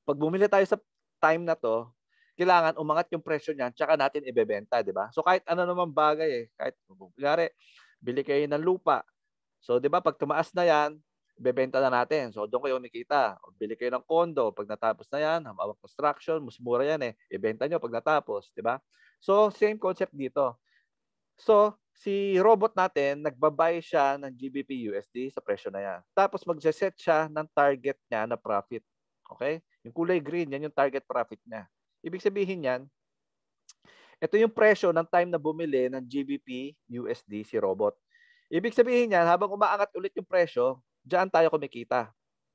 pag bumili tayo sa time na to, kailangan umangat yung presyo niyan, tsaka natin ibebenta, di ba? So kahit ano naman bagay kahit kunyari, bili kayo ng lupa. So di ba, pag tumaas na yan, ibebenta na natin. So doon kayo kumikita. Bili kayo ng condo, pag natapos na yan, habang construction, mas mura yan ibenta nyo pag natapos, di ba? So same concept dito. So si robot natin, nagbabay siya ng GBP USD sa presyo na yan. Tapos magse-set siya ng target niya na profit. Okay? Yung kulay green, yan yung target profit niya. Ibig sabihin yan, ito yung presyo ng time na bumili ng GBP USD si robot. Ibig sabihin yan, habang umaangat ulit yung presyo, diyan tayo kumikita.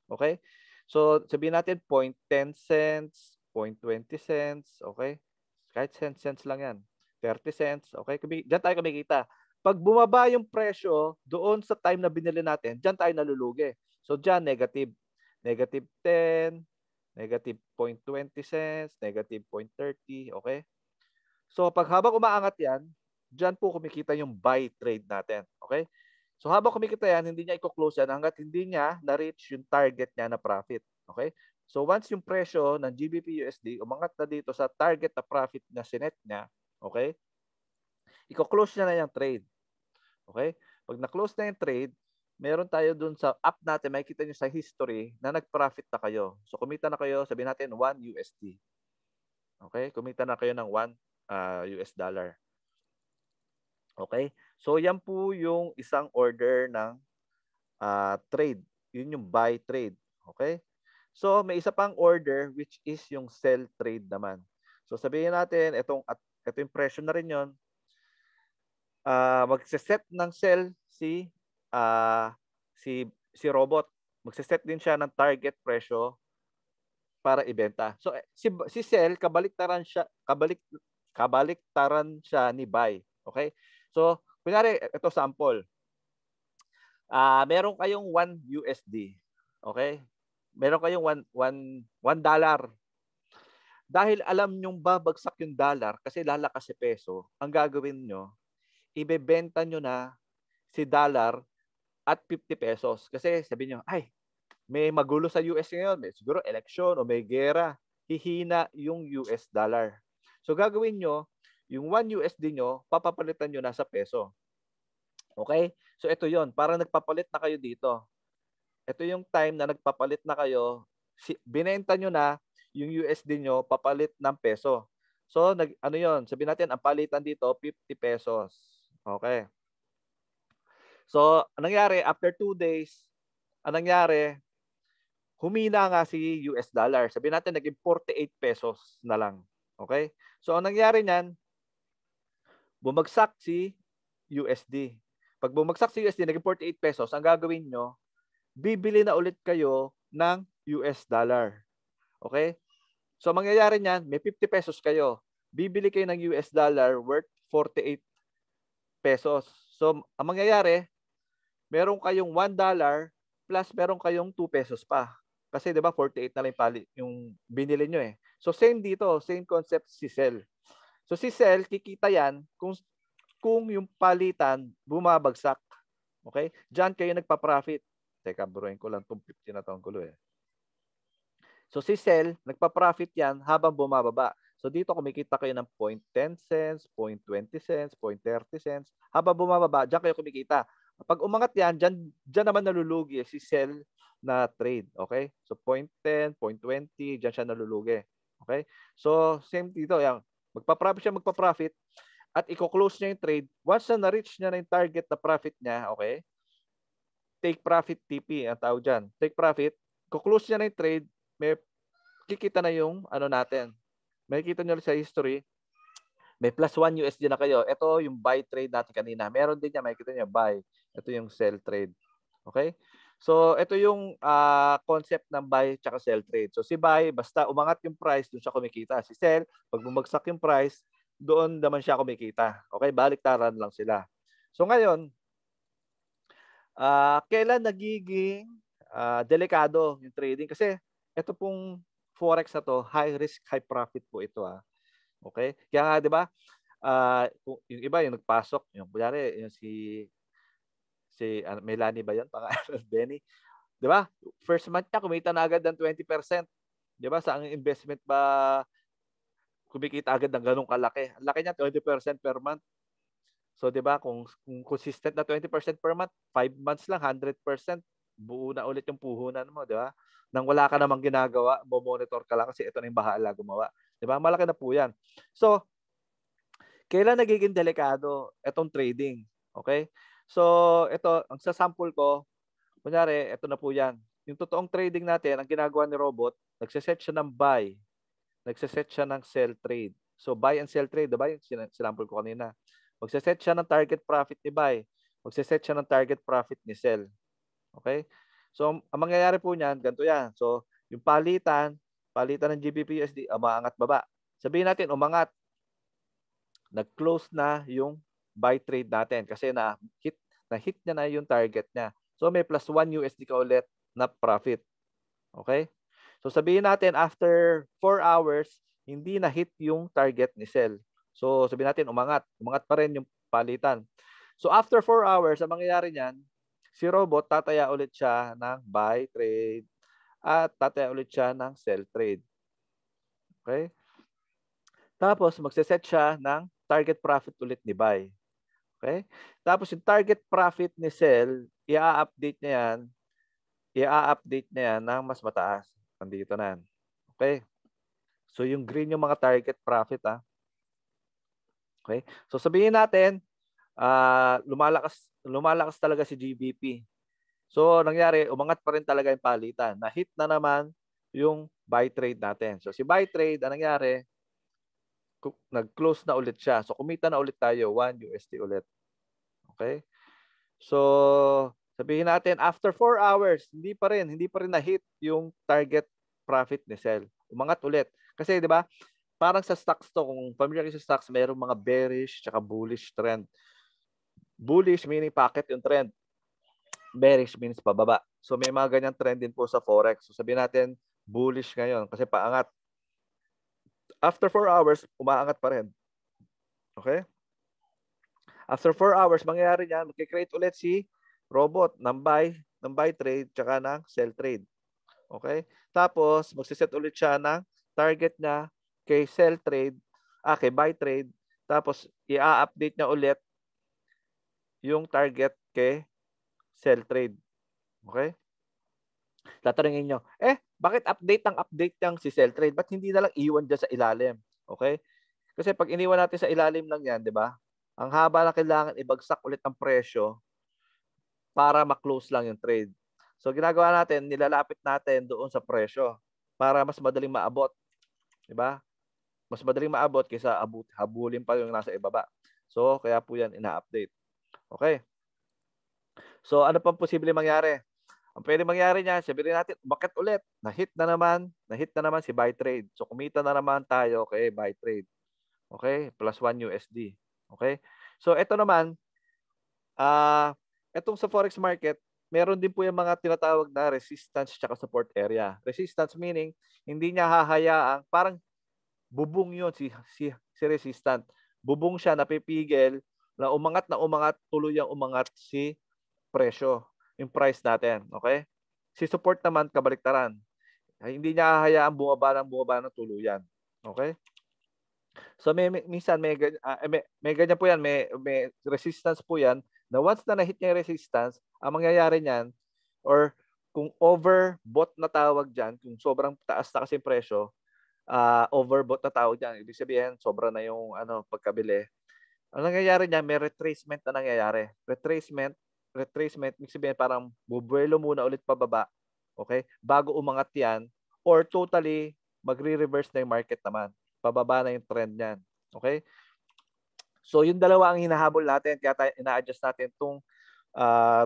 Okay? So, sabihin natin 0.10 cents, 0.20 cents, okay? Kahit cents lang yan. 30 cents, okay? Diyan tayo kumikita. Pag bumaba yung presyo doon sa time na binili natin, diyan tayo nalulugi. So, diyan negative 10, negative 0.20 cents, negative 0.30, okay? So, pag habang umaangat yan, diyan po kumikita yung buy trade natin, okay? So, habang kumikita yan, hindi niya i-close yan hanggat hindi niya na-reach yung target niya na profit, okay? So, once yung presyo ng GBP USD umangat na dito sa target na profit na sinet niya, okay? I-close niya na yung trade, okay? Pag na-close na yung trade, meron tayo dun sa app natin, makikita nyo sa history na nag-profit na kayo. So, kumita na kayo, sabihin natin, 1 USD. Okay? Kumita na kayo ng 1 US dollar. Okay? So, yan po yung isang order ng trade. Yun yung buy trade. Okay? So, may isa pang order which is yung sell trade naman. So, sabihin natin, ito yung presyo na rin yun. Magse-set ng sell si robot. Magse-set din siya ng target presyo para ibenta. So si sell kabaliktaran siya ni buy. Okay? So kunyari ito sample. Meron kayong 1 USD. Okay? Meron kayong $1. dahil alam nyong babagsak yung dollar kasi lalakas si peso, ang gagawin nyo, ibebenta nyo na si dollar at 50 pesos. Kasi sabi nyo, ay, may magulo sa US ngayon, may siguro eleksyon o may gera, hihina yung US dollar. So gagawin nyo, yung 1 USD nyo, papapalitan nyo na sa peso. Okay? So ito yon, parang nagpapalit na kayo dito. Ito yung time na nagpapalit na kayo, binenta nyo na yung USD nyo, papalit ng peso. So, ano yon? Sabihin natin, ang palitan dito, 50 pesos. Okay. So, anong nangyari? After 2 days, anong nangyari? Humina nga si US dollar. Sabihin natin, naging 48 pesos na lang. Okay? So, anong nangyari niyan? Bumagsak si USD. Pag bumagsak si USD, naging 48 pesos, ang gagawin nyo, bibili na ulit kayo ng US dollar. Okay? So, mangyayari niyan, may 50 pesos kayo. Bibili kayo ng US dollar worth 48 pesos. So, ang mangyayari, meron kayong $1 plus meron kayong 2 pesos pa. Kasi 'di ba 48 na lang yung binili nyo eh. So same dito, same concept si sell. So si sell kikita 'yan kung yung palitan bumabagsak. Okay? Diyan kayo nagpa-profit. Teka, buruin ko lang tong 50 na taong gulo eh. So si sell, nagpa-profit 'yan habang bumababa. So dito kumikita kayo ng 0.10 cents, 0.20 cents, 0.30 cents. Habang bumababa, diyan kayo kumikita. Pag umangat yan, dyan naman nalulugi si sell na trade. Okay? So 0.10, 0.20, dyan siya nalulugi. Okay? So same dito. Yan. Magpa-profit. At i-close niya yung trade. Once na na-reach niya na yung target na profit niya, okay? Take profit TP ang tawag dyan. Take profit. I-close niya na yung trade. May kikita na yung ano natin. May kita nyo sa history. May plus 1 USD na kayo. Ito yung buy trade natin kanina. Meron din niya, makikita niyo buy. Ito yung sell trade. Okay? So, ito yung concept ng buy at sell trade. So, si buy, basta umangat yung price, doon siya kumikita. Si sell, pag bumagsak yung price, doon naman siya kumikita. Okay? Baliktaran lang sila. So, ngayon, kailan nagiging delikado yung trading? Kasi ito pong forex na to, high risk, high profit po ito. Okay? Kaya nga, di ba, yung iba, yung nagpasok, yung kunyari, yung si Melanie ba yun? Pangalan, Benny. Di ba? First month niya, kumita na agad ng 20%. Di ba? Sa ang investment ba, kumikita agad ng ganong kalaki. Ang laki niya, 20% per month. So, di ba, kung consistent na 20% per month, 5 months lang, 100%, buo na ulit yung puhunan mo, di ba? Nang wala ka namang ginagawa, monitor ka lang kasi ito na yung bahala gumawa. Di ba? Malaki na po yan. So, kailan nagiging delikado itong trading? Okay? So, ito, ang sa sample ko, kunyari, ito na po yan. Yung totoong trading natin, ang ginagawa ni robot, nagsiset siya ng buy, nagsiset siya ng sell trade. So, buy and sell trade, diba? Yung sinample ko kanina. Magsiset siya ng target profit ni buy. Magsiset siya ng target profit ni sell. Okay? So, ang mangyayari po niyan, ganito yan. So, yung palitan ng GBP/USD, umaangat baba. Sabihin natin, umangat. Nag-close na yung buy trade natin kasi na-hit niya na yung target niya. So, may plus 1 USD ka ulit na profit. Okay? So, sabihin natin, after 4 hours, hindi na-hit yung target ni sell. So, sabihin natin, umangat. Umangat pa rin yung palitan. So, after 4 hours, ang mangyayari niyan, si robot, tataya ulit siya ng buy trade at tataya ulit siya ng sell trade. Okay? Tapos, magsiset siya ng target profit ulit ni buy. Okay? Tapos, yung target profit ni sell, i-update niya yan ng mas mataas. Nandito na yan. Okay? So, yung green yung mga target profit. Okay? So, sabihin natin, lumalakas talaga si GBP. So, nangyari, umangat pa rin talaga yung palitan. Na-hit na naman yung buy trade natin. So, si buy trade, anong nangyari? Nag-close na ulit siya. So, kumita na ulit tayo. 1 USD ulit. Okay? So, sabihin natin, after 4 hours, hindi pa rin na-hit yung target profit ni sell. Umangat ulit. Kasi, di ba, parang sa stocks to, kung familiar sa stocks, mayroong mga bearish tsaka bullish trend. Bullish meaning packet yung trend. Bearish means pababa. So may mga ganyan trend din po sa forex. So sabihin natin bullish ngayon kasi paangat. After 4 hours, umaangat pa rin. Okay? After 4 hours, mangyayari niyan, mag-create ulit si robot ng buy trade, tsaka ng sell trade. Okay? Tapos, magsiset ulit siya ng target niya kay sell trade, kay buy trade. Tapos, i-update niya ulit yung target kay sell trade. Okay? Tatanungin nyo, bakit update yung si sell trade? Ba't hindi na lang iwan dyan sa ilalim? Okay? Kasi pag iniwan natin sa ilalim lang yan, di ba? Ang haba na kailangan ibagsak ulit ang presyo para ma-close lang yung trade. So, ginagawa natin, nilalapit natin doon sa presyo para mas madaling maabot. Di ba? Mas madaling maabot kaysa habulin pa yung nasa ibaba. So, kaya po yan ina-update. Okay? So, ano pang posible mangyari? Ang pwede mangyari niyan, sabihin natin, bakit ulit? Na-hit na naman si buy trade. So, kumita na naman tayo kay buy trade. Okay? Plus 1 USD. Okay? So, ito naman, itong sa Forex market, meron din po yung mga tinatawag na resistance at support area. Resistance meaning, hindi niya hahayaang, parang bubong yun si resistant. Bubong siya, napipigil, na umangat, tuluyang umangat si presyo, yung price natin. Okay? Si support naman, kabaliktaran. Hindi niya hahayaang bumaba ng tuluyan. Okay? So minsan may ganyan po yan, may resistance po yan na once na na-hit niya yung resistance, ang mangyayari niyan or kung overbought na tawag diyan, kung sobrang taas na kasi yung presyo, overbought na tawag diyan, ibig sabihin sobra na yung pagkabili. Ang nangyayari niyan, may retracement na nangyayari. Retracement, ibig sabihin parang bubuelo muna ulit pababa, okay? Bago umangat yan or totally magre-reverse na yung market naman. Pababa na yung trend niyan. Okay? So, yung dalawa ang hinahabol natin. Kaya ina-adjust natin itong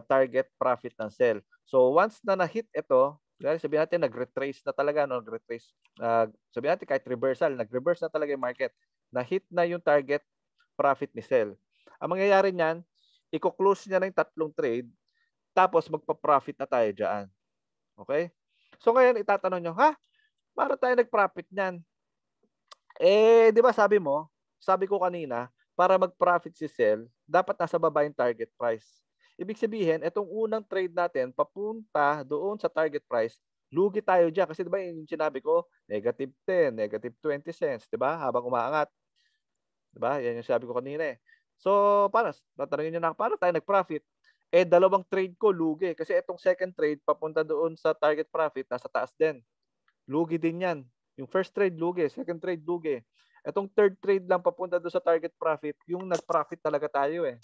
target profit ng sell. So, once na na-hit ito, sabihin natin, nag-retrace na talaga. Nag-retrace. Sabihin natin, kahit reversal, nag-reverse na talaga yung market. Na-hit na yung target profit ni sell. Ang mangyayari niyan, i-close niya na yung tatlong trade, tapos magpa-profit na tayo dyan. Okay? So, ngayon, itatanong nyo, para tayo nag-profit niyan? Di ba sabi ko kanina, para mag-profit si sell, dapat nasa baba yung target price. Ibig sabihin, itong unang trade natin, papunta doon sa target price, lugi tayo dyan. Kasi di ba yung sinabi ko, negative 10, negative 20 cents, di ba? Habang umaangat. Di ba? Yan yung sabi ko kanina eh. So, tatanungin nyo na, paano tayo nag-profit? Dalawang trade ko, lugi. Kasi itong second trade, papunta doon sa target profit, nasa taas din. Lugi din yan. Yung first trade, lugi. Second trade, lugi. Itong third trade lang papunta doon sa target profit, yung nag-profit talaga tayo eh.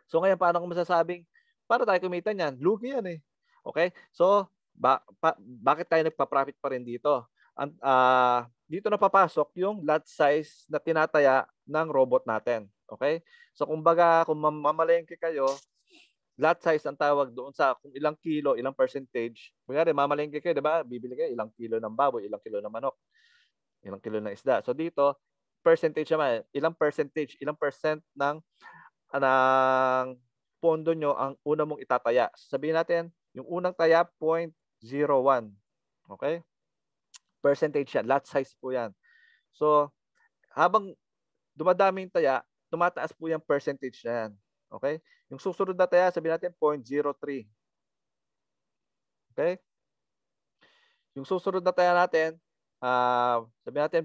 So ngayon, paano ko masasabing, para tayo kumita niyan? Lugi yan eh. Okay? So, bakit tayo nagpa-profit pa rin dito? Dito na papasok yung lot size na tinataya ng robot natin. Okay? So, kumbaga, kung mamalengke kayo, lot size ang tawag doon sa kung ilang kilo, ilang percentage. Kunyari, mamalengke kayo, di ba? Bibili kayo ilang kilo ng baboy, ilang kilo ng manok, ilang kilo ng isda. So dito, percentage naman, ilang percent ng pondo nyo ang una mong itataya. Sabihin natin, yung unang taya, 0.01. Okay? Percentage yan. Lot size po yan. So, habang dumadami yung taya, tumataas po yung percentage na yan. Okay? Yung susunod na taya, sabihin natin 0.03. Okay? Yung susunod na taya natin, sabihin natin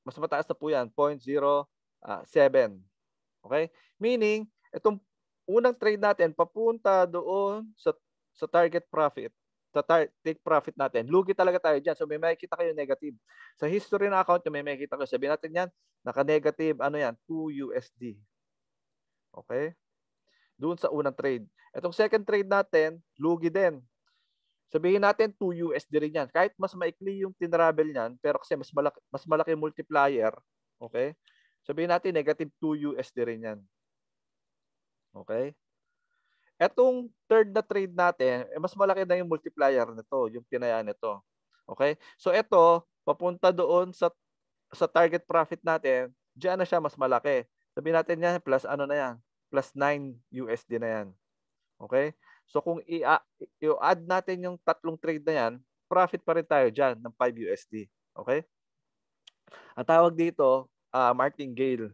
mas mataas na po yan, 0.07. Okay? Meaning, itong unang trade natin, papunta doon sa target profit, sa take profit natin. Lugi talaga tayo dyan. So, may makikita kayo negative. Sa history na account nyo, may makikita kayo. Sabihin natin yan, naka-negative, 2 USD. Okay? Doon sa unang trade. Itong second trade natin, lugi din. Sabihin natin 2 USD rin yan. Kahit mas maikli yung tinravel niyan, pero kasi mas malaki yung multiplier, okay? Sabihin natin negative 2 USD rin yan. Okay? Etong third na trade natin, mas malaki na yung multiplier nito, yung tinayaan nito. Okay? So ito, papunta doon sa target profit natin, diyan na siya mas malaki. Sabihin natin yan, plus na yan? Plus 9 USD na yan. Okay? So kung i-add natin yung tatlong trade na yan, profit pa rin tayo dyan ng 5 USD. Okay? Ang tawag dito, martingale.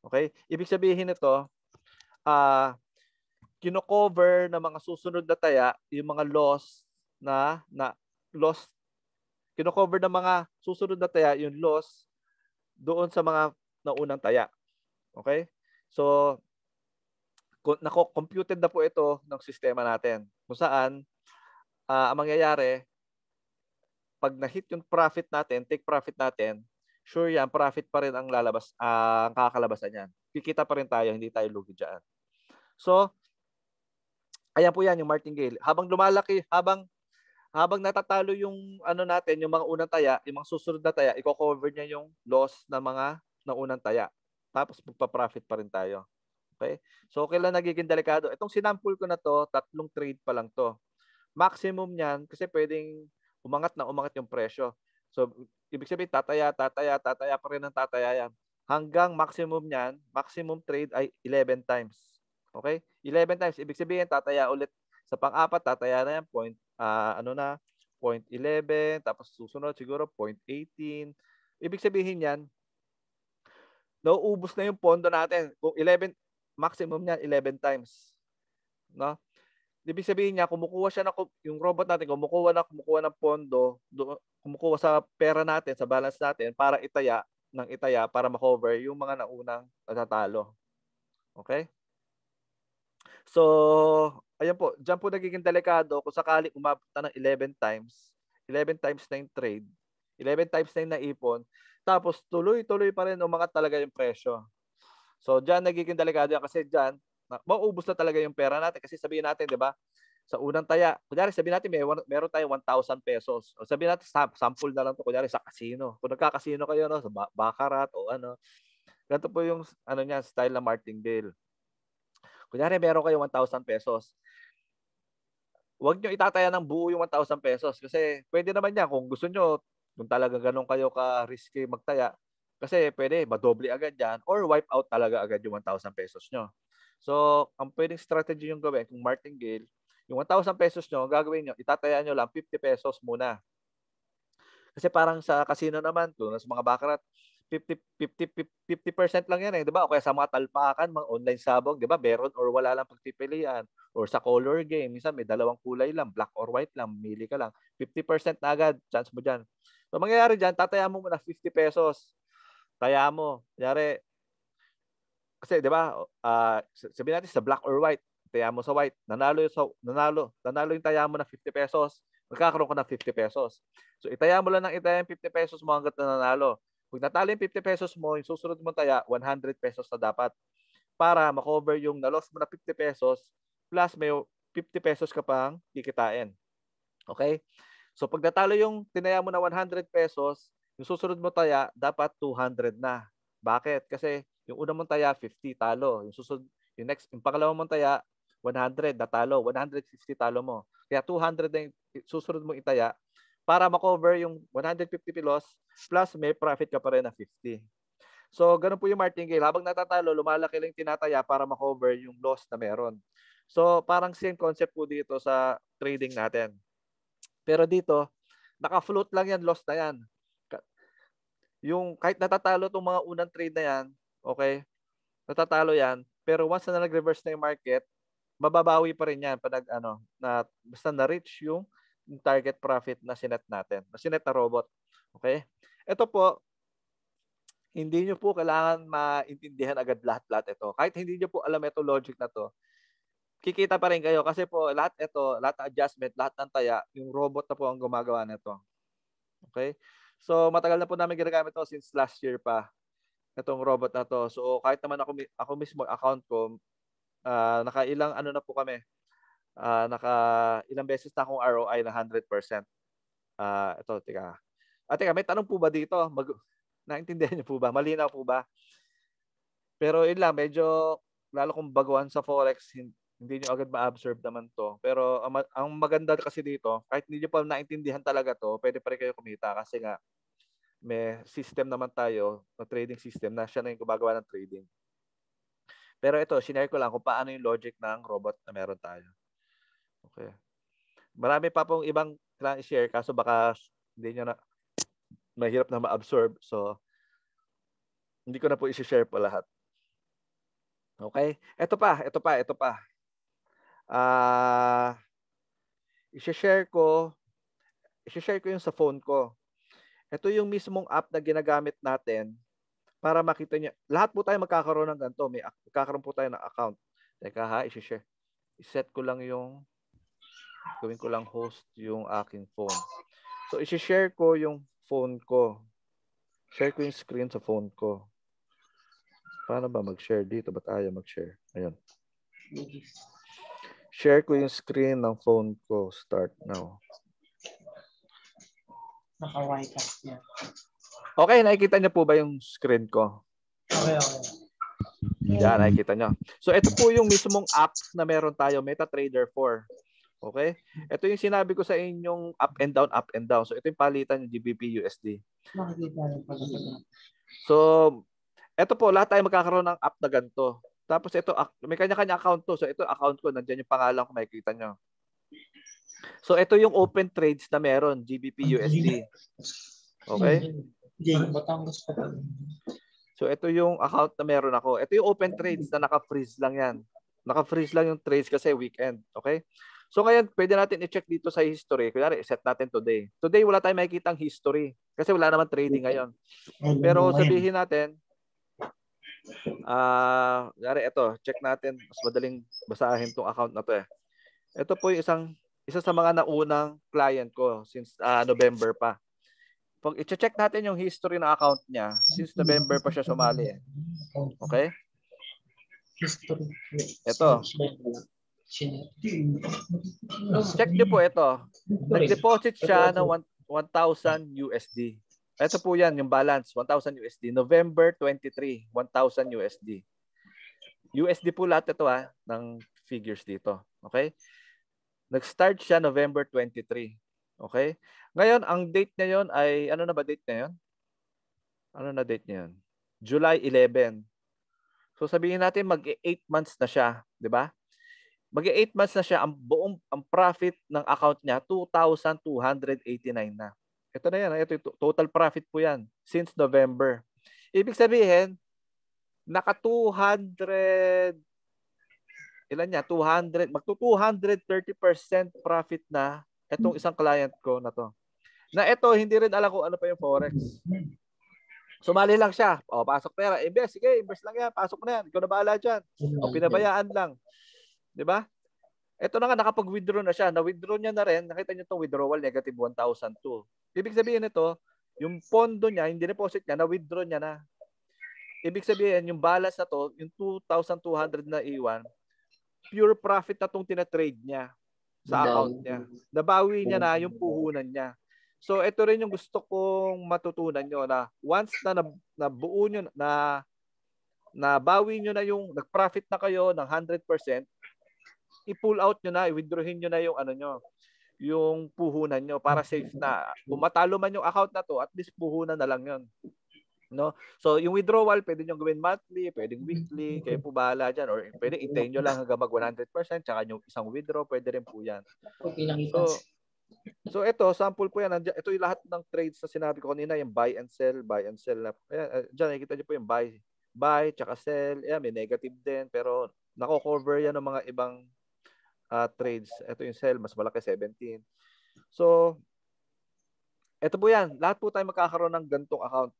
Okay? Ibig sabihin nito, kino-cover ng mga susunod na taya yung mga loss na loss, kino-cover ng mga susunod na taya yung loss doon sa mga naunang taya. Okay? So, computed na po ito ng sistema natin. Kung saan, ang mangyayari, pag na-hit yung profit natin, take profit natin, sure yan, profit pa rin ang lalabas, ang kakalabasan yan. Kikita pa rin tayo, hindi tayo lugi dyan. So, ayan po yan, yung martingale. Habang lumalaki, habang natatalo yung ano natin, yung mga unang taya, yung mga susunod na taya, i-cover niya yung loss ng mga naunang taya. Tapos magpa-profit pa rin tayo. Okay? So, kailan nagiging delikado? Itong sinample ko na to, 3 trade pa lang to. Maximum niyan, kasi pwedeng umangat yung presyo. So, ibig sabihin, tataya pa rin ng tataya yan. Hanggang maximum niyan, maximum trade ay 11 times. Okay? 11 times. Ibig sabihin, tataya ulit sa pang-apat, tataya na yan, 0.11, tapos susunod siguro 0.18. Ibig sabihin yan, nauubos na yung pondo natin. Kung 11, maximum niyan 11 times. No? Ibig sabihin niya, kumukuha siya yung robot natin, kumukuha ng pondo, kumukuha sa pera natin, sa balance natin, para itaya para ma-cover yung mga naunang natatalo. Okay? So, ayan po, diyan po nagiging delikado kung sakali umabot na ng 11 times na yung trade, 11 times na yung naipon, tapos tuloy-tuloy pa rin umangat talaga yung presyo. So, diyan nagiging delikado yan kasi diyan, mauubos na talaga yung pera natin kasi sabihin natin, di ba, sa unang taya, kunyari sabihin natin meron tayo 1,000 pesos. O sabihin natin sample na lang to, kunyari sa casino. Kung nagka-casino kayo no, sa baccarat o ano, ganito po yung ano niya, style ng martingale. Kunyari meron kayo 1,000 pesos. Huwag nyo itataya ng buo yung 1,000 pesos kasi pwede naman yan kung gusto nyo, kung talagang ganun kayo ka-risky magtaya, kasi pwede madoble agad yan or wipe out talaga agad yung 1,000 pesos nyo. So, ang pwedeng strategy yung gawin kung martingale, yung 1,000 pesos nyo, gagawin nyo, itataya nyo lang 50 pesos muna. Kasi parang sa casino naman, kung sa mga baccarat, 50% lang yan eh, di ba? O kaya sa mga talpakan, mga online sabog, di ba? Meron or wala lang pagpipilian. Or sa color game, minsan may dalawang kulay lang, black or white lang, mili ka lang. 50% na agad, chance mo dyan. So, mangyayari dyan, tataya mo muna 50 pesos. Taya mo. Kunyari, kasi di ba, sabihin natin sa black or white, taya mo sa white, nanalo yung taya mo na 50 pesos, magkakaroon ka ng 50 pesos. So, itaya mo lang ng itaya yung 50 pesos mo hanggat na nanalo. Pag natalo yung 50 pesos mo, yung susunod mo taya, 100 pesos na dapat para makover yung na-loss mo na 50 pesos plus may 50 pesos ka pang kikitain. Okay? So, pag natalo yung tinaya mo na 100 pesos, yung susunod mo taya, dapat 200 na. Bakit? Kasi yung una mong taya, 50, talo. Yung pangalawang mong taya, 100, natalo. 150 talo mo. Kaya 200 na yung susunod mong itaya para makover yung 150 pesos plus may profit ka pa rin na 50. So, ganun po yung martingale. Habang natatalo, lumalaki lang tinataya para makover yung loss na meron. So, parang same concept po dito sa trading natin. Pero dito, naka-float lang yan, loss na yan. Yung kahit natatalo itong mga unang trade na yan, okay, natatalo yan, pero once na nag-reverse na yung market, mababawi pa rin yan pag basta na-reach yung target profit na sinet natin, na sinet na robot. Okay? Ito po, hindi nyo po kailangan maintindihan agad lahat-lahat ito. Kahit hindi nyo po alam ito logic na to, kikita pa rin kayo kasi po lahat ng adjustment, lahat ng taya, yung robot na po ang gumagawa nito. Okay? So, matagal na po namin ginagamit ito since last year pa, itong robot na to. So, kahit naman ako mismo, account ko, nakailang na po kami, ilang beses na akong ROI na 100%. Ito, teka. Teka, may tanong po ba dito? Naintindihan niyo po ba? Malinaw po ba? Pero yun lang, medyo lalo kung baguhan sa Forex, hindi nyo agad ma-absorb naman to. Pero ang maganda kasi dito, kahit hindi nyo pa naintindihan talaga to, pwede pa rin kayo kumita kasi nga may system naman tayo, na trading system na siya na yung gumagawa ng trading. Pero ito, sinare ko lang kung paano yung logic ng robot na meron tayo. Okay. Marami pa pong ibang kailangan i-share kaso baka hindi nyo na mahirap na ma-absorb. So, Hindi ko na po i-share pa lahat. Okay? Ito pa. I-share ko yung sa phone ko. Ito yung mismong app na ginagamit natin para makita niyo. Lahat po tayo magkakaroon ng ganito. Magkakaroon po tayo ng account. Teka ha, i-share. I-set ko lang gawin ko lang host yung aking phone. So, i-share ko yung phone ko. Share ko yung screen sa phone ko. Paano ba mag-share dito? Ba't ayaw mag-share? Ayun. Share ko yung screen ng phone ko. Start now. Naka-whitecast yan. Okay, nakikita niyo po ba yung screen ko? Okay. Yan, nakikita niyo. So, ito po yung mismong app na meron tayo, MetaTrader 4. Okay? Ito yung sinabi ko sa inyong up and down. So, ito yung palitan yung GBP USD. Makikita rin pala. So, ito po, lahat tayo magkakaroon ng app na ganito. Tapos ito, may kanya-kanya account to. So, ito account ko, nandiyan yung pangalan ko, makikita nyo. So, ito yung open trades na meron, GBP USD. Okay? Batangas pa pala. So, ito yung account na meron ako. Ito yung open trades na naka-freeze lang yan. Naka-freeze lang yung trades kasi weekend. Okay? So, ngayon, pwede natin i-check dito sa history. Kunyari, set natin today. Today, wala tayong makikita ang history. Kasi wala naman trading ngayon. Pero sabihin natin, ito, check natin. Mas madaling basahin tong account na to eh. Ito po yung isa sa mga naunang client ko since November pa. Pag i-check natin yung history ng account niya, since November pa siya sumali eh. Okay? History. Ito. Check niyo po ito. Nag-deposit siya ng 1,000 USD. Ito po yan, yung balance, 1,000 USD. November 23, 1,000 USD. USD po lahat ito ng figures dito. Okay? Nag-start siya November 23. Okay? Ngayon, ang date niya yon ay, ano na ba date niya yon? Ano na date niya yon? July 11. So sabihin natin mag-8 months na siya, di ba? Mag-8 months na siya, ang profit ng account niya, 2,289 na. Ito na yan, ito total profit po yan since November. Ibig sabihin, naka 200, ilan niya? 200, magto-230% profit na itong isang client ko na to. Na ito, hindi rin alam kung ano pa yung Forex. Sumali lang siya. O, pasok pera. Invest. Sige, invest lang yan. Pasok na yan. Ikaw na bahala dyan. O, pinabayaan lang. Di ba? Ito na nga, nakapag-withdraw na siya. Na-withdraw niya na rin. Nakita niyo itong withdrawal, negative 1,002. Ibig sabihin nito, yung pondo niya, yung deposit niya, na-withdraw niya na. Ibig sabihin, yung balance na to, yung 2,200 na iwan, pure profit na itong tinatrade niya sa account niya. Nabawi niya na yung puhunan niya. So, ito rin yung gusto kong matutunan nyo na once na nabuo nyo, nabawi nyo na yung, nag-profit na kayo ng 100%, i-pull out nyo na, i-withdrawin nyo na yung ano nyo, yung puhunan nyo para safe na. Kung matalo man yung account na to, at least puhunan na lang yun. No? So, yung withdrawal, pwede nyo gawin monthly, pwedeng weekly, kayo po bahala dyan. Or pwede intayin nyo lang hanggang mag 100%, tsaka yung isang withdraw, pwede rin po yan. So ito, sample po yan. Ito yung lahat ng trades na sinabi ko kanina, yung buy and sell na. Ayan, dyan, nakikita nyo po yung buy, tsaka sell. Ayan, may negative din, pero nako-cover yan ng mga ibang trades. Ito yung sell, mas malaki, 17. So, ito po yan. Lahat po tayo magkakaroon ng ganitong account.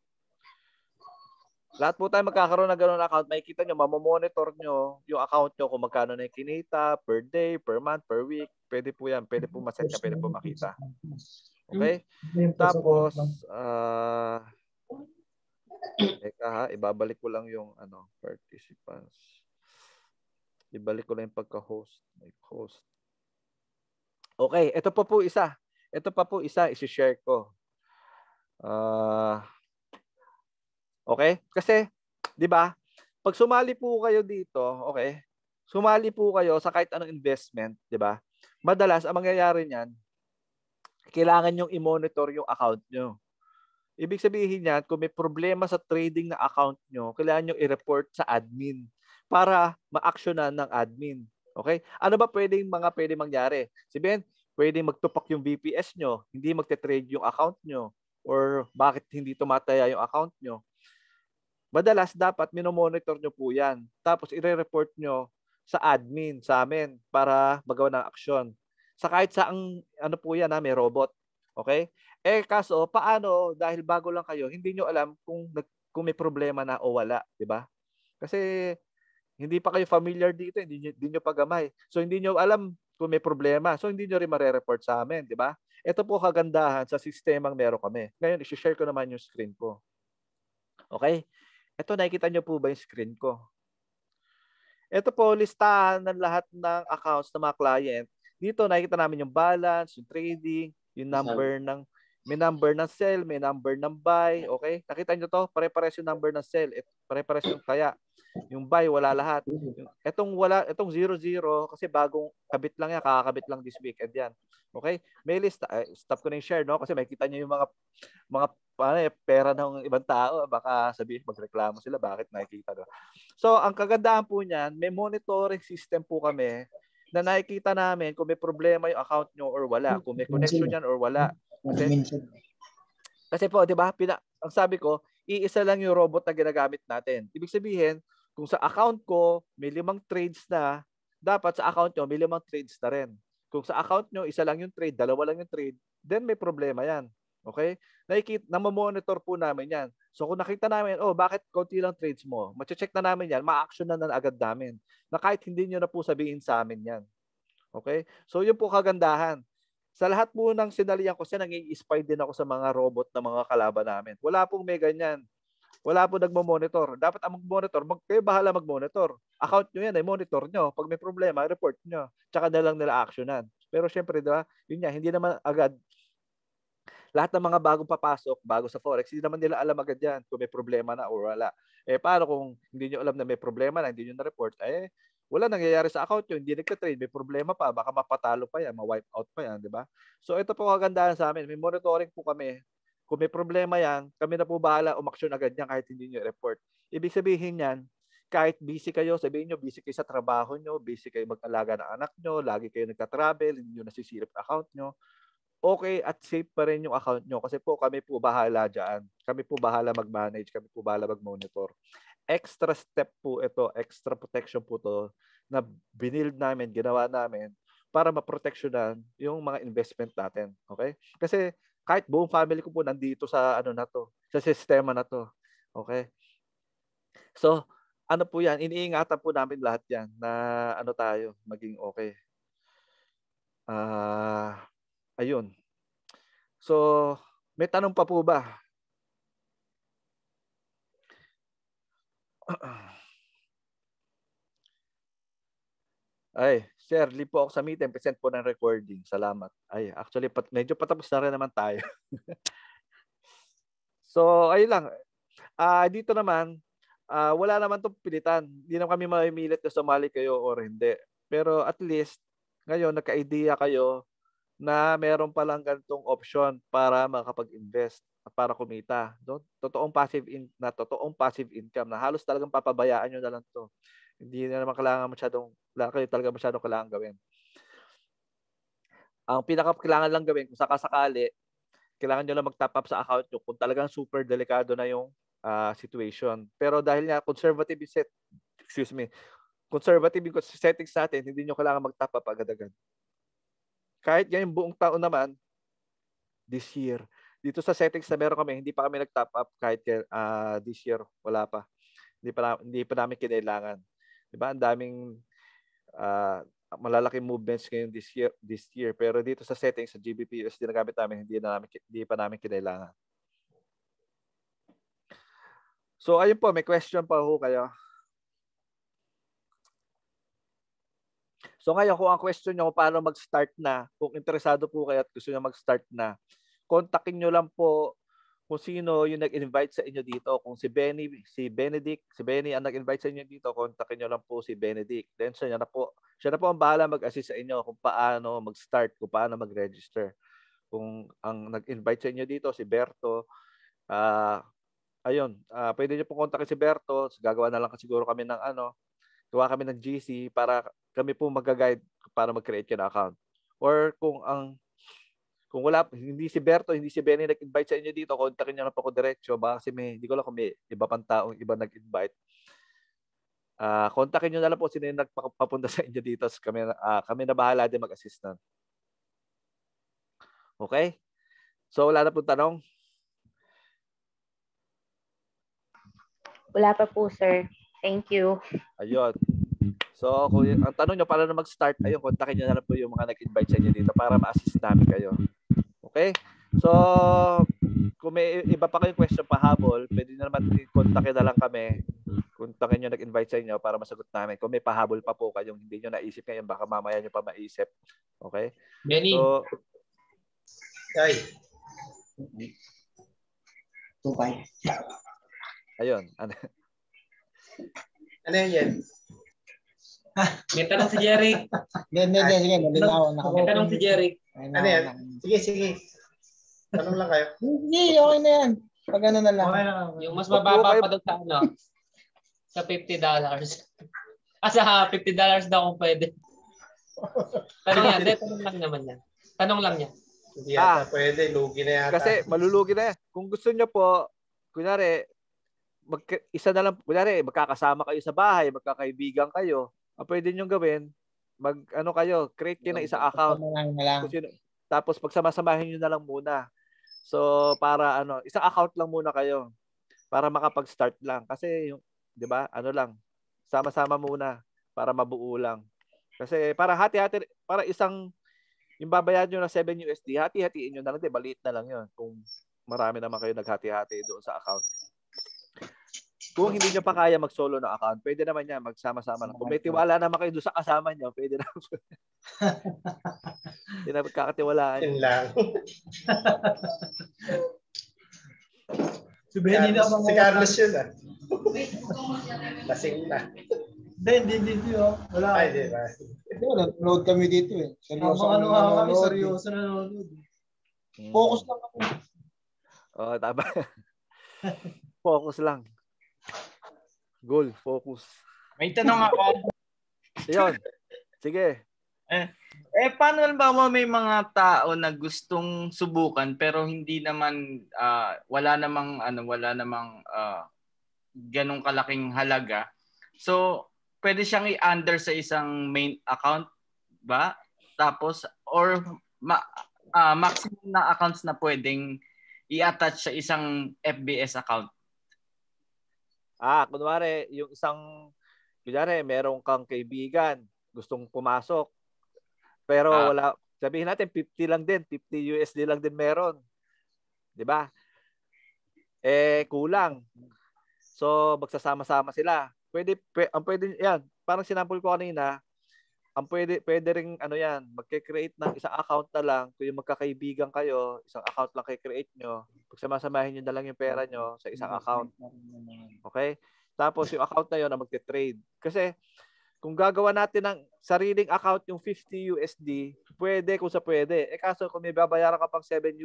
Lahat po tayo magkakaroon ng ganitong account. Makikita nyo, mamomonitor nyo yung account nyo kung magkano na yung kinita, per day, per month, per week. Pwede po yan. Pwede po maset ka, pwede po makita. Okay? Tapos, ibabalik ko lang yung participants. Ibalik ko lang yung pagka-host. Host. Okay, ito pa po isa. I-share ko. Okay? Kasi, di ba, pag sumali po kayo dito, okay, sumali po kayo sa kahit anong investment, di ba, madalas, ang mangyayari niyan, kailangan nyong i-monitor yung account nyo. Ibig sabihin niyan, kung may problema sa trading na account nyo, kailangan nyo i-report sa admin para ma-actionan ng admin. Okay? Ano ba pwedeng mangyari? Sabihin, pwedeng magtupak yung VPS nyo, hindi magte-trade yung account nyo, or bakit hindi tumataya yung account nyo. Madalas dapat minomonitor nyo po yan. Tapos i-report nyo sa admin, sa amin, para magawa ng aksyon. Sa kahit saang ano po yan, may robot. Okay? Kaso, paano, dahil bago lang kayo, hindi nyo alam kung may problema na o wala. Diba? Kasi hindi pa kayo familiar dito, hindi nyo pagamay. So, hindi nyo alam kung may problema. So, hindi nyo rin marereport sa amin. Diba? Ito po kagandahan sa sistemang meron kami. Ngayon, isi-share ko naman yung screen ko. Okay? Ito, nakikita nyo po ba yung screen ko? Ito po, listahan ng lahat ng accounts ng mga client. Dito, nakikita namin yung balance, yung trading, yung number ng, may number ng sell, may number ng buy. Okay? Nakita nyo to? Pare-pares yung number ng sell. Pare-pares yung kaya. Yung buy, wala lahat. Itong 00, kasi bagong kabit lang yan, kakakabit lang this weekend yan. Okay? May list, stop ko na yung share, no? Kasi makikita nyo yung mga pera ng ibang tao, baka sabihin magreklamo sila, bakit nakikita, no? So, ang kagandahan po niyan, may monitoring system po kami na nakikita namin kung may problema yung account nyo or wala, kung may connection yan or wala. Kasi po, di ba, ang sabi ko, iisa lang yung robot na ginagamit natin. Ibig sabihin, kung sa account ko may 5 trades na, dapat sa account nyo may 5 trades na rin. Kung sa account nyo, isa lang yung trade, 2 lang yung trade, then may problema yan. Okay? Namamonitor po namin yan. So kung nakita namin, bakit konti lang trades mo? Mache-check na namin yan, ma-action na agad namin. Na kahit hindi nyo na po sabihin sa amin yan. Okay? So yun po kagandahan. Sa lahat po ng sinalihan ko, nang-i-spy din ako sa mga robot na mga kalaban namin. Wala pong may ganyan. Wala po nagmo-monitor. Dapat ang mag-monitor, kayo bahala mag-monitor. Account nyo yan, monitor nyo. Pag may problema, report nyo. Tsaka na lang nila actionan. Pero syempre, diba, yun nga, hindi naman agad. Lahat ng mga bagong papasok, bago sa Forex, hindi naman nila alam agad yan kung may problema na or wala. Paano kung hindi nyo alam na may problema na, hindi nyo na-report, wala nangyayari sa account nyo, hindi nagka-trade, may problema pa, baka mapatalo pa yan, ma-wipe out pa yan, di ba? So ito po kagandahan sa amin, may monitoring po kami. Kung may problema yan, kami na po bahala umaksyon agad yan kahit hindi nyo report. Ibig sabihin yan, kahit busy kayo, sabihin nyo, busy kayo sa trabaho nyo, busy kayo mag-alaga ng anak nyo, lagi kayo nagka-travel, hindi nyo nasisilip account nyo, okay at safe pa rin yung account nyo kasi po kami po bahala dyan. Kami po bahala mag-manage, kami po bahala mag-monitor. Extra step po ito, extra protection po to na binild namin, ginawa namin para maproteksyonan yung mga investment natin. Okay? Kasi kahit buong family ko po nandito sa na to, sa sistema na to. Okay? So, ano po yan, iniingatan po namin lahat yan na tayo, maging okay. Ayun. So, may tanong pa po ba? Sir, live po ako sa meeting. Present po ng recording. Salamat. Actually, medyo patapos na rin naman tayo. So, ayun lang. Dito naman, wala naman itong pilitan. Hindi naman kami mamimilit na sumali kayo or hindi. Pero at least, ngayon, nagka-idea kayo na meron palang ganitong option para makapag-invest at para kumita. Totoong passive income na halos talagang papabayaan nyo na lang to. Hindi na naman kayo talaga masyadong kailangan gawin. Ang pinaka-kailangan lang gawin, kung sakasakali, kailangan nyo lang mag-top up sa account nyo kung talagang super delikado na yung situation. Pero dahil nga conservative yung settings natin, hindi nyo kailangan mag-top up agad-agad. Kahit ngayong buong taon naman, this year, dito sa settings na meron kami, hindi pa kami nag-top up kahit this year, wala pa. Hindi pa namin kinailangan. Diba? Ang daming malalaking movements ngayon this year. Pero dito sa settings, sa GBP/USD na gamit namin, hindi pa namin kinailangan. So, ayun po, may question pa ho kayo. So ngayon, kung ang question nyo paano mag-start na, kung interesado po kayo at gusto nyo mag-start na, kontakin nyo lang po kung sino yung nag-invite sa inyo dito. Kung si Benny ang nag-invite sa inyo dito, kontakin nyo lang po si Benedict. Then siya na po ang bahala mag-assist sa inyo kung paano mag-start, kung paano mag-register. Kung ang nag-invite sa inyo dito, si Berto, pwede nyo po kontakin si Berto. Gagawa na lang siguro kami ng gawa kami ng GC para kami po mag-guide para mag-create kayo ng account. Or kung ang Kung wala, hindi si Berto, hindi si Benny nag-invite sa inyo dito, kontakin niyo na po ako diretso. Baka kasi hindi ko lang kung may iba pang taong iba nag-invite. Kontakin niyo na lang po sino yung nagpapunta sa inyo dito. Kami na bahala din mag-assist nun. Okay? So, wala na pong tanong? Wala pa po, sir. Thank you. Ayun. So, kung ang tanong nyo, paano mag-start? Ayun, kontakin nyo na lang po yung mga nag-invite sa inyo dito para ma-assist namin kayo. Okay? So, kung may iba pa kayong question pahabol, pwede na naman kontakin na lang kami. Kontakin nyo nag-invite sa inyo para masagot namin. Kung may pahabol pa po kayong hindi nyo naisip ngayon, baka mamaya nyo pa maisip. Okay? Benny. So, Ay, Tupay. ayun. ano yan? May tanong si Jerry. Hindi, sige. Malinaw. May tanong si Jerry. Ano yan? Sige. Tanong lang kayo. Hindi, okay na yan. Pag ano na lang. Okay lang. Yung mas mababa pa doon sa ano? Sa $50. Sa $50 daw kung pwede. Tanong yan. Hindi, tanong lang naman yan. Tanong lang yan. Hindi yata pwede. Lugi na yata. Kasi malulugi na yan. Kung gusto nyo po, kunyari, isa na lang, kunyari, magkakasama kayo sa bahay, magkakaibigan kayo, ang pwede nyo gawin, create kayo ng isang account. Tapos pagsamasamahin nyo na lang muna. So, para isang account lang muna kayo para makapag-start lang. Kasi, di ba, sama-sama muna para mabuo lang. Kasi para hati-hati, para yung babayad nyo na $7, hati-hatiin nyo na lang, di, maliit na lang yun. Kung marami naman kayo naghati-hati doon sa account. Kung hindi nyo pa kaya mag-solo na account, pwede naman yan, magsama-sama lang. Kung may tiwala naman kayo doon sa kasama nyo, pwede naman. Hindi na magkakatiwalaan. Yun lang. Si Benny na Si Carlos yun Lasing na. Hindi. Wala. Ay, di ba? Nanonood kami dito eh. Seryoso Kami, nanonood. seryoso nanonood. Focus lang kami. Oo, tama. Focus lang. Goal, focus. May tanong ako. Yun. Sige. Paano ba may mga tao na gustong subukan pero hindi naman wala namang ganong kalaking halaga. So, pwede siyang i-under sa isang main account ba? Tapos or maximum na accounts na pwedeng i-attach sa isang FBS account. Kunwari, meron kang kaibigan, gustong pumasok, pero wala, sabihin natin, 50 lang din, $50 lang din meron. Di ba? Kulang. So, magsasama-sama sila. Pwede yan, parang sinampol ko kanina, pwede ring magke-create ng isang account na lang. Kung yung magkakaibigan kayo, isang account lang create nyo. Pagsamasamahin nyo na lang yung pera nyo sa isang account. Okay? Tapos yung account na yun na magte-trade. Kasi kung gagawa natin ng sariling account yung $50, pwede kung sa pwede. Kaso kung may babayaran ka pang $7,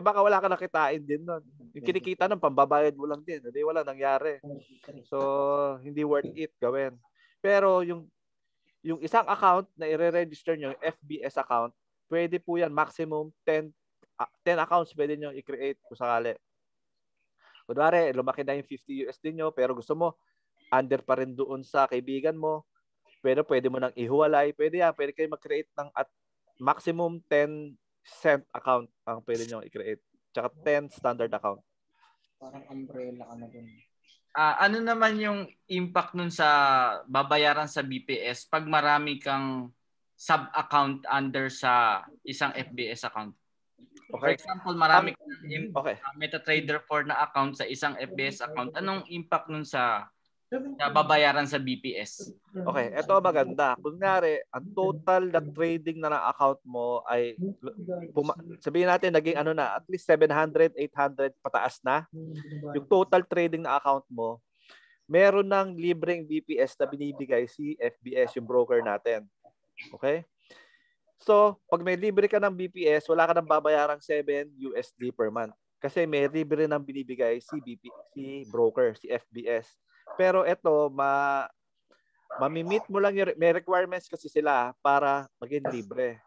baka wala ka nakitain din nun. Yung kinikita nun, pambabayad mo lang din. Hindi, wala nangyari. So, hindi worth it gawin. Pero yung isang account na i-register nyo, yung FBS account, pwede po yan, maximum 10 accounts pwede nyo i-create kung sakali. Kunwari, lumaki na yung $50 nyo, pero gusto mo, under pa rin doon sa kaibigan mo, pero pwede mo nang ihuwalay, pwede kayo mag-create ng at maximum 10 cent account ang pwede nyo i-create. Tsaka 10 standard account. Parang umbrella ka na dun. Ano naman yung impact nun sa babayaran sa BPS pag marami kang sub-account under sa isang FBS account? For Okay. example, marami kang Okay. MetaTrader 4 na account sa isang FBS account. Anong impact nun sa babayaran sa BPS? Okay, ito maganda. Kunyari, ang total na trading na ng account mo ay sabihin natin naging at least 700, 800 pataas na. Yung total trading na account mo, meron ng libreng BPS na binibigay si FBS, yung broker natin. Okay? So, pag may libre ka ng BPS, wala ka nang babayarang $7 per month. Kasi may libre nang binibigay si broker, si FBS. Pero ito, mamimit mo lang may requirements kasi sila para maging libre.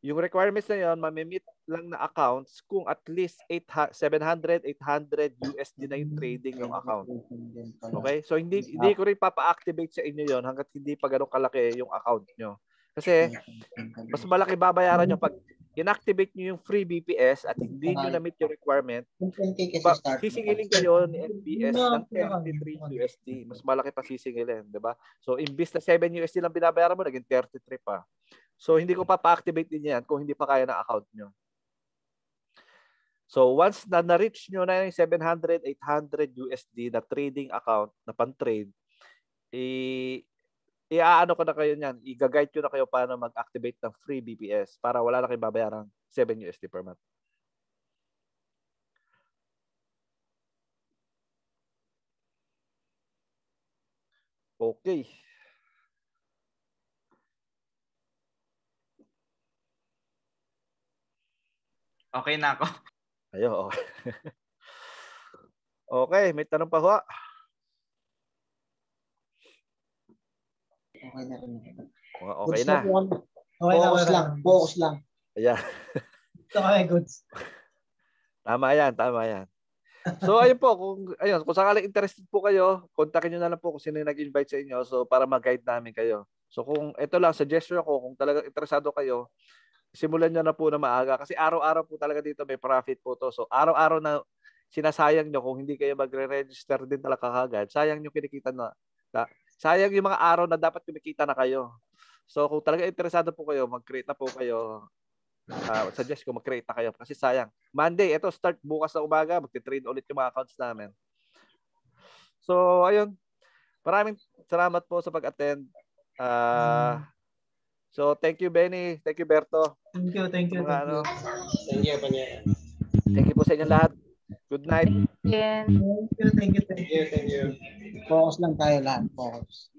Yung requirements na yun, mamimit lang na accounts kung at least 700, 800 USD na yung trading yung account. Okay? So, hindi ko rin papa-activate sa inyo yon hanggat hindi pa ganun kalaki yung account nyo. Kasi, mas malaki babayaran nyo pag inactivate nyo yung free BPS at hindi nyo na-meet yung requirement, sisingilin kayo ni NBS ng 33 USD. Mas malaki pa sisingilin, di ba? So, imbis na 7 USD lang binabayaran mo, naging 33 pa. So, hindi ko pa-activate din yan kung hindi pa kaya ng account nyo. So, once na na-reach nyo na yung 700, 800 USD na trading account na pan-trade, iaano ko na kayo niyan, i-guide ko na kayo paano mag-activate ng free BPS para wala na kayong babayarang 7 USD per month. Okay. Okay na ako. Ayo, okay. Okay, may tanong pa ho. Okay na rin. Okay na. Focus lang. Focus lang. Ayan. Okay, goods. Tama yan. So ayun po, kung sakaling interested po kayo, kontakin niyo na lang po kung sino yung nag-invite sa inyo so para mag-guide namin kayo. So kung ito lang suggestion ko, kung talagang interesado kayo, simulan niyo na po na maaga kasi araw-araw po talaga dito may profit po to. So araw-araw na sinasayang niyo kung hindi kayo magre-register din talaga kagad. Sayang yung kinikita sayang yung mga araw na dapat kumikita na kayo. So kung talaga interesado po kayo, mag-create na po kayo. Suggest ko mag-create na kayo kasi sayang. Monday, ito start bukas na umaga, magti-trade ulit yung mga accounts namin. So ayun. Maraming salamat po sa pag-attend. So thank you Benny, thank you Berto. Thank you. Thank you, Panya. Thank you po sa inyo lahat. Good night. Yan. Thank you. Thank you. Focus lang tayo lahat. Focus.